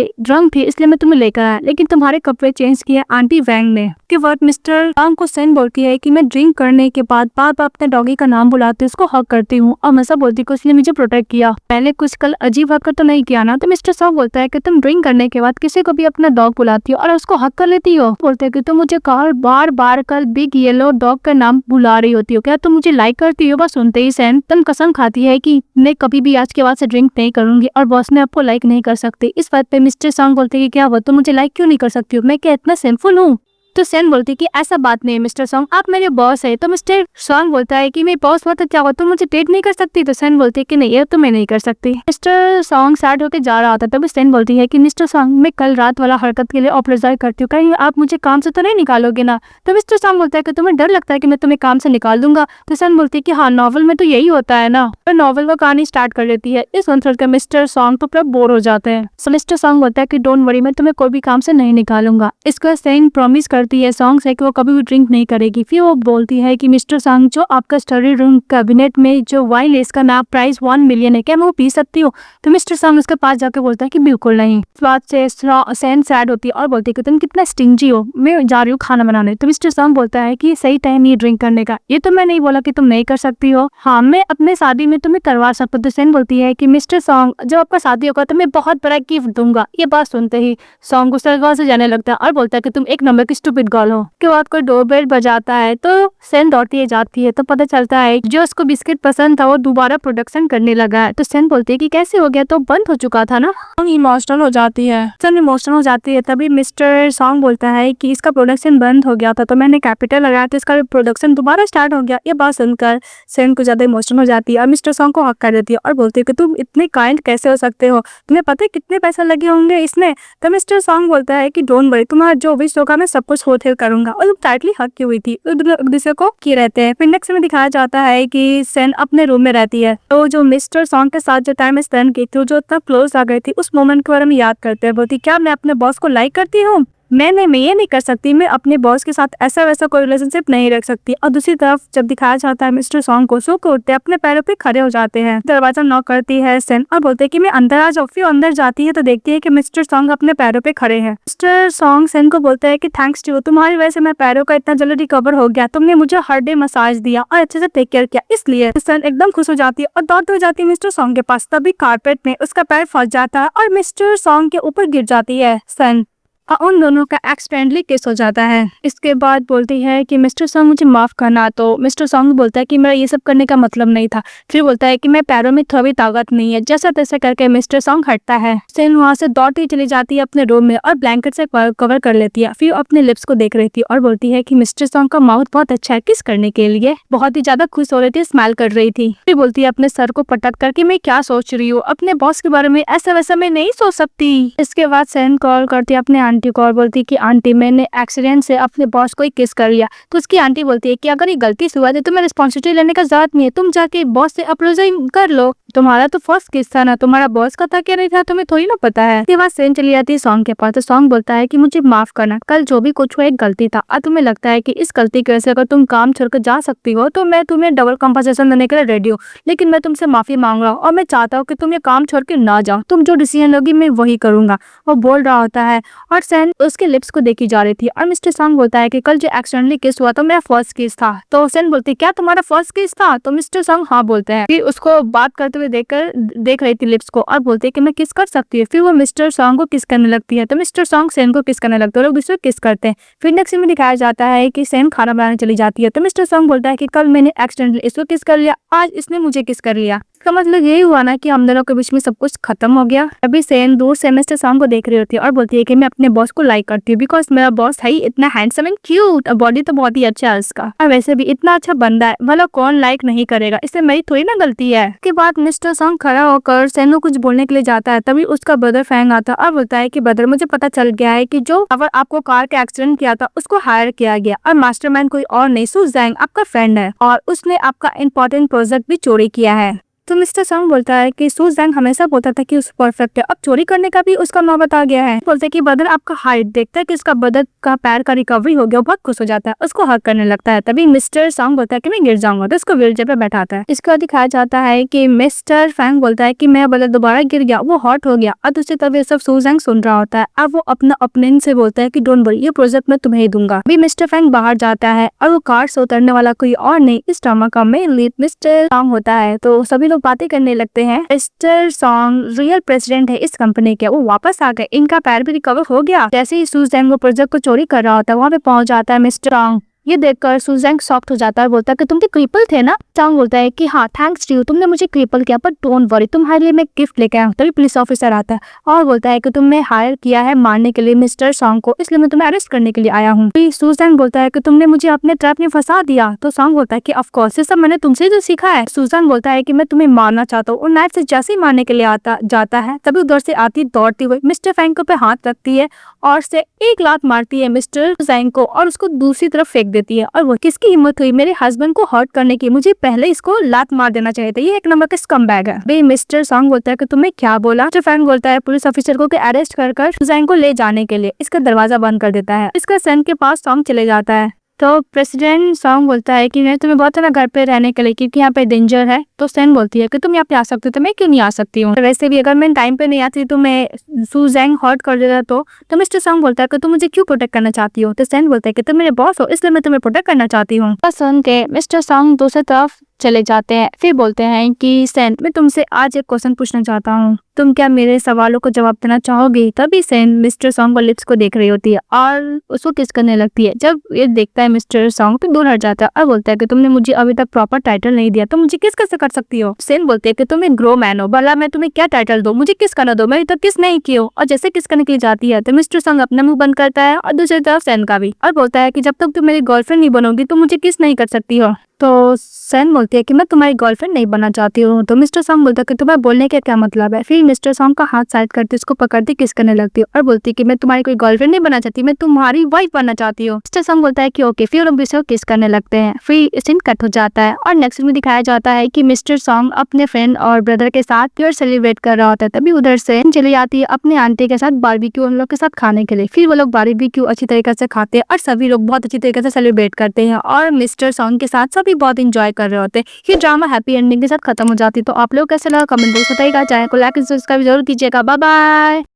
थे इसलिए मैं तुम्हें लेकर आया, लेकिन तुम्हारे कपड़े चेंज किए आंटी वैंग ने। के बाद मिस्टर सॉन्ग को सेन बोलती है कि मैं ड्रिंक करने के बाद बार बार अपने डॉगी का नाम बुलाती हूँ, उसको हक करती हूँ और मसा बोलती हूँ उसने मुझे प्रोटेक्ट किया, पहले कुछ कल अजीब हरकत तो नहीं किया ना। तो मिस्टर सॉन्ग बोलता है कि तुम ड्रिंक करने के बाद किसी को भी अपना डॉग बुलाती हो और उसको हक कर लेती हो। बोलते है कि तुम मुझे बार बार कल बिग येलो डॉग का नाम बुला रही होती हो, क्या तुम मुझे लाइक करती हो? बस सुनते ही सेन तुम कसम खाती है कि मैं कभी भी आज के बाद से ड्रिंक नहीं करूंगी और बॉस ने आपको लाइक नहीं कर सकती। इस बात पे मिस्टर सॉन्ग बोलते हैं कि क्या हुआ, तुम मुझे लाइक क्यों नहीं कर सकती हो, मैं क्या इतना सिंपल हूँ? तो सेन बोलती है कि ऐसा बात नहीं है मिस्टर सॉन्ग, आप मेरे बॉस है। तो मिस्टर सॉन्ग बोलता है कि मैं बॉस हुआ तो क्या हुआ, तुम मुझे डेट नहीं कर सकती? तो सेन बोलती है कि नहीं, ये तो मैं नहीं कर सकती। मिस्टर सॉन्ग सैड होकर जा रहा था तभी सेन बोलती है कि मिस्टर सॉन्ग मैं कल रात वाला हरकत के लिए अपोलोजाइज करती हूँ, कहीं आप मुझे काम से तो नहीं निकालोगे ना? तो मिस्टर सॉन्ग बोलता है कि तुम्हें डर लगता है कि मैं तुम्हें काम से निकाल दूंगा? तो सेन बोलती है कि हाँ, नॉवल में तो यही होता है ना। तो नॉवल वो कहानी स्टार्ट कर देती है। इस वन का मिस्टर सॉन्ग तो पूरा बोर हो जाते हैं। सो मिस्टर सॉन्ग बोलता है कि डोंट वरी, मैं तुम्हें कोई भी काम से नहीं निकालूंगा। इसको सेन प्रॉमिस करती है सॉन्ग से वो कभी भी ड्रिंक नहीं करेगी। फिर वो बोलती है कि मिस्टर सॉन्ग जो आपका स्टडी रूम कैबिनेट में जो वाइन लेस का नाम प्राइस 1 मिलियन है, क्या मैं वो पी सकती हूँ? तो मिस्टर सॉन्ग उसके पास जाकर बोलता है कि बिल्कुल नहीं। इस बात से सेन सैड होती है और बोलती है कि तुम कितना स्टिंजी हो, मैं जा रही हूँ खाना बनाने। तो मिस्टर सॉन्ग बोलता है कि सही टाइम ये ड्रिंक करने का, ये तो मैं नहीं बोला कि तुम नहीं कर सकती हो, हाँ मैं अपने शादी में तुम्हें करवा सकता हूँ। तो सेन बोलती है कि मिस्टर सॉन्ग जब आपका शादी होगा तो मैं बहुत बड़ा गिफ्ट दूंगा। ये बात सुनते ही सॉन्ग गुस्सा से जाने लगता है और बोलता है कि तुम एक नंबर की स्टूपिड गर्ल हो। के बाद कोई डोरबेल बजाता है तो सेन दौड़ती जाती है तो पता चलता है जो उसको बिस्किट पसंद था वो दोबारा प्रोडक्शन करने लगा है। तो सेन बोलती है कि कैसे हो गया, तो बंद हो चुका था ना। इमोशनल हो जाती है, सेन इमोशनल हो जाती है। तभी मिस्टर सॉन्ग बोलता है कि इसका प्रोडक्शन बंद हो गया था तो मैंने कैपिटल लगाया तो इसका प्रोडक्शन दोबारा स्टार्ट हो गया। ये बात सुनकर सेन को ज्यादा इमोशनल हो जाती है और मिस्टर सॉन्ग को हक कर देती है और बोलती है कि तुम इतने काइंड कैसे हो सकते हो, तुम्हें पता है कितने पैसे लगे होंगे इसमें? तो मिस्टर सॉन्ग बोलता है कि डोंट वरी, तुम्हारा जो विश होगा मैं सब कुछ होटल करूंगा। और तुम टाइटली हक की हुई थी, दूसरे को किए रहते हैं। फिर नेक्स्ट में दिखाया जाता है कि सेन अपने रूम में रहती है तो जो मिस्टर सॉन्ग के साथ जो टाइम स्पेंड की थी, जो इतना क्लोज आ गई थी, उस मोमेंट के बारे में याद करते हैं। बोलती क्या मैं अपने बॉस को लाइक करती हूँ? मैं ये नहीं कर सकती, मैं अपने बॉस के साथ ऐसा वैसा कोई रिलेशनशिप नहीं रख सकती। और दूसरी तरफ जब दिखाया जाता है मिस्टर सॉन्ग को सो के उठते अपने पैरों पे खड़े हो जाते हैं। दरवाजा नॉक करती है सेन और बोलते हैं कि मैं अंदर आ जाऊँ। फिर अंदर जाती है तो देखती है कि मिस्टर सॉन्ग अपने पैरों पे खड़े हैं। मिस्टर सॉन्ग सेन को बोलता है कि थैंक्स टू तुम्हारी वजह से मैं पैरों का इतना जल्दी रिकवर हो गया, तुमने मुझे हर डे मसाज दिया और अच्छे से टेक केयर किया, इसलिए सेन एकदम खुश हो जाती है और दौड़ते हो जाती है मिस्टर सॉन्ग के पास। तभी कारपेट में उसका पैर फंस जाता है और मिस्टर सॉन्ग के ऊपर गिर जाती है सेन और उन दोनों का एक्सीडेंटली किस हो जाता है। इसके बाद बोलती है कि मिस्टर सॉन्ग मुझे माफ करना। तो मिस्टर सॉन्ग बोलता है कि मेरा ये सब करने का मतलब नहीं था। फिर बोलता है कि मैं पैरों में थोड़ी ताकत नहीं है। जैसा तैसा करके मिस्टर सॉन्ग हटता है। सेन वहाँ से दौड़ती चली जाती है अपने रूम में और ब्लैंकेट से कवर कर लेती है। फिर अपने लिप्स को देख रही थी और बोलती है कि मिस्टर सॉन्ग का माउथ बहुत अच्छा है किस करने के लिए। बहुत ही ज्यादा खुश हो रही थी, स्माइल कर रही थी। फिर बोलती है अपने सर को पटक कर कि मैं क्या सोच रही हूँ, अपने बॉस के बारे में ऐसा वैसा मैं नहीं सोच सकती। इसके बाद सेन कॉल करती है अपने आंटी को और बोलती है कि आंटी मैंने एक्सीडेंट से अपने बॉस को ही किस कर लिया। तो उसकी आंटी बोलती है कि अगर ये गलती से हुआ तो तुम्हें रिस्पॉन्सिबिलिटी लेने का जरूरत नहीं है, तुम जाके बॉस से अप्रोजाइज कर लो, तुम्हारा तो फर्स्ट किस था ना, तुम्हारा बॉस का था क्या नहीं था तुम्हें थोड़ी ना पता है। इसके बाद सेन चली जाती है सॉन्ग के पास। तो सॉन्ग बोलता है कि मुझे माफ करना, कल जो भी कुछ हुआ एक गलती था और तुम्हें लगता है कि इस गलती की वजह से अगर तुम काम छोड़कर जा सकती हो तो मैं तुम्हें डबल कंपनसेशन देने के लिए रेडी हूँ, लेकिन मैं तुमसे माफी मांग रहा हूँ और मैं चाहता हूँ कि तुम ये काम छोड़ के ना जाओ, तुम जो डिसीजन लोगी मैं वही करूंगा। वो बोल रहा होता है और सेन उसके लिप्स को देखी जा रही थी और मिस्टर सॉन्ग बोलता है कि कल जो एक्सीडेंटली किस हुआ तो मेरा फर्स्ट केस था। तो सेन बोलती है क्या तुम्हारा फर्स्ट केस था? तो मिस्टर सॉन्ग हाँ बोलते हैं। फिर उसको बात करते हुए देख रही थी लिप्स को और बोलते है कि मैं किस कर सकती हूँ। फिर वो मिस्टर सॉन्ग को किस करने लगती है। तो मिस्टर सॉन्ग सेन को किस करने लगते हैं, लोग दूसरे किस करते हैं। फिर नेक्स्ट में दिखाया जाता है कि सेन खाना बनाने चली जाती है। तो मिस्टर सॉन्ग बोलता है कि कल मैंने एक्सीडेंटली इसको किस कर लिया, आज इसने मुझे किस कर लिया। इसका मतलब यही हुआ ना कि हम दोनों के बीच में सब कुछ खत्म हो गया। अभी सेन दूर से मिस्टर सॉन्ग को देख रही होती है और बोलती है कि मैं अपने बॉस को लाइक करती हूँ बिकॉज मेरा बॉस है ही इतना हैंडसम एंड क्यूट और बॉडी तो बहुत ही अच्छा है उसका, और वैसे भी इतना अच्छा बंदा है, भला कौन लाइक नहीं करेगा, इससे मेरी थोड़ी ना गलती है। उसके बाद मिस्टर सॉन्ग खड़ा होकर सेन को कुछ बोलने के लिए जाता है। तभी उसका ब्रदर फैंग आता है और बोलता है कि ब्रदर मुझे पता चल गया है कि जो अगर आपको कार का एक्सीडेंट किया था उसको हायर किया गया और मास्टरमाइंड कोई और नहीं सू जैंग आपका फ्रेंड है और उसने आपका इंपॉर्टेंट प्रोजेक्ट भी चोरी किया है। तो मिस्टर सॉन्ग बोलता है कि सू जैंग हमेशा बोलता था कि उस परफेक्ट है, अब चोरी करने का भी उसका नौबत आ गया है। बोलते हैं कि ब्रदर आपका हाइट देखता है कि उसका ब्रदर का पैर का रिकवरी हो गया, बहुत खुश हो जाता है, उसको हक करने लगता है। तभी मिस्टर सॉन्ग बोलता है कि मैं गिर जाऊंगा, तो उसको व्हीलचेयर पे बैठाता है। इसके बाद दिखाया जाता है कि मिस्टर फैंग बोलता है कि मेरा ब्रदर दोबारा गिर गया, वो हॉट हो गया और दूसरी तरफ ये सब सू जैंग सुन रहा होता है। अब वो अपना ओपिनियन से बोलता है कि डोंट वरी, ये प्रोजेक्ट मैं तुम्हें ही दूंगा। अभी मिस्टर फैंग बाहर जाता है और वो कार से उतरने वाला कोई और नहीं, इस ड्रामा का मेन लीड मिस्टर सॉन्ग होता है। तो सभी लोग बातें करने लगते हैं। मिस्टर सॉन्ग रियल प्रेसिडेंट है इस कंपनी के, वो वापस आ गए, इनका पैर भी रिकवर हो गया। जैसे ही सू जैंग वो प्रोजेक्ट को चोरी कर रहा होता है वहाँ पे पहुंच जाता है मिस्टर सॉन्ग। ये देखकर सू जैंग शॉक्ड हो जाता है, बोलता है कि तुम तो क्रिपल थे ना। सॉन्ग बोलता है कि हाँ थैंक्स टू यू, तुमने मुझे क्रिपल किया पर डोंट वरी, तुम्हारे लिए मैं गिफ्ट लेके आया हूँ। तभी पुलिस ऑफिसर आता है और बोलता है कि तुमने हायर किया है मारने के लिए मिस्टर सॉन्ग को, इसलिए मैं तुम्हें अरेस्ट करने के लिए आया हूँ। सू जैंग बोलता है कि तुमने मुझे अपने ट्रैप में फंसा दिया। तो सॉन्ग बोलता है कि ऑफ कोर्स ये सब मैंने तुमसे जो सीखा है। सू जैंग बोलता है कि मैं तुम्हें मारना चाहता हूँ और नाइफ से जैसे ही मारने के लिए जाता है तभी उधर से आती दौड़ती हुई मिस्टर फैंग पे हाथ रखती है और से एक लात मारती है मिस्टर जैंग को और उसको दूसरी तरफ फेंक देती है। और वो किसकी हिम्मत हुई मेरे हस्बैंड को हर्ट करने की, मुझे पहले इसको लात मार देना चाहिए था, ये एक नंबर का स्कमबैग है। बे मिस्टर सॉन्ग बोलता है कि तुम्हें क्या बोला। मिस्टर फैंग बोलता है पुलिस ऑफिसर को अरेस्ट कर जैंग को ले जाने के लिए, इसका दरवाजा बंद कर देता है। इसका सन के पास सॉन्ग चले जाता है। तो प्रेसिडेंट सॉन्ग बोलता है कि मैं तुम्हें बहुत ना घर पे रहने के लिए क्योंकि यहाँ पे डेंजर है। तो सेन बोलती है कि तुम यहाँ पे आ सकते हो, तो मैं क्यों नहीं आ सकती हूँ, वैसे भी अगर मैं टाइम पे नहीं आती तो मैं सू जैंग हर्ट कर देता। तो मिस्टर सॉन्ग बोलता है कि तुम मुझे क्यों प्रोटेक्ट करना चाहती हो। तो सेन बोलता है कि तुम मेरे बॉस हो इसलिए मैं तुम्हें प्रोटेक्ट करना चाहती हूँ। सुन के मिस्टर सॉन्ग दूसरी तरफ चले जाते हैं। फिर बोलते हैं कि सेन मैं तुमसे आज एक क्वेश्चन पूछना चाहता हूँ, तुम क्या मेरे सवालों को जवाब देना चाहोगी। तभी सेन मिस्टर सॉन्ग को लिप्स को देख रही होती है और उसको किस करने लगती है। जब ये देखता है मिस्टर सॉन्ग तो दूर हट जाता है और बोलता है कि तुमने मुझे अभी तक प्रॉपर टाइटल नहीं दिया, तो मुझे किस कैसे कर सकती हो। सेन बोलते है कि तुम एक ग्रो मैन हो, भला मैं तुम्हें क्या टाइटल दो, मुझे किस करना दो, मैं अभी तक किस नहीं की हो। और जैसे किस करने के लिए जाती है तो मिस्टर सॉन्ग अपना मुंह बंद करता है और दूसरी तरफ सेन का भी, और बोलता है कि जब तक तुम मेरी गर्लफ्रेंड नहीं बनोगी तो मुझे किस नहीं कर सकती हो। तो सैन बोलती है कि मैं तुम्हारी गर्लफ्रेंड नहीं बनना चाहती हूँ। तो मिस्टर सॉन्ग बोलता है कि तुम्हें बोलने का क्या मतलब है। फिर मिस्टर सॉन्ग का हाथ साइड करते उसको पकड़ती किस करने लगती है और बोलती है कि मैं तुम्हारी कोई गर्लफ्रेंड नहीं बनना चाहती, मैं तुम्हारी वाइफ बनना चाहती हूँ। मिस्टर सॉन्ग बोलता है कि ओके, फिर लोग दूसरे को किस करने लगते हैं। फिर सीन कट हो जाता है और नेक्स्ट में दिखाया जाता है कि मिस्टर सॉन्ग अपने फ्रेंड और ब्रदर के साथ न्यू ईयर सेलिब्रेट कर रहा होता है। तभी उधर से चली आती है अपने आंटी के साथ बारबेक्यू उन लोग के साथ खाने के लिए। फिर वो लोग बारबेक्यू अच्छी तरीके से खाते हैं और सभी लोग बहुत अच्छी तरीके से सेलिब्रेट करते हैं और मिस्टर सॉन्ग के साथ सभी बहुत इंजॉय कर रहे होते हैं। ये ड्रामा हैप्पी एंडिंग के साथ खत्म हो जाती है। तो आप लोग कैसे लगा कमेंट बॉक्स बताइएगा, चैनल को लाइक सब्सक्राइब जरूर कीजिएगा। Bye bye.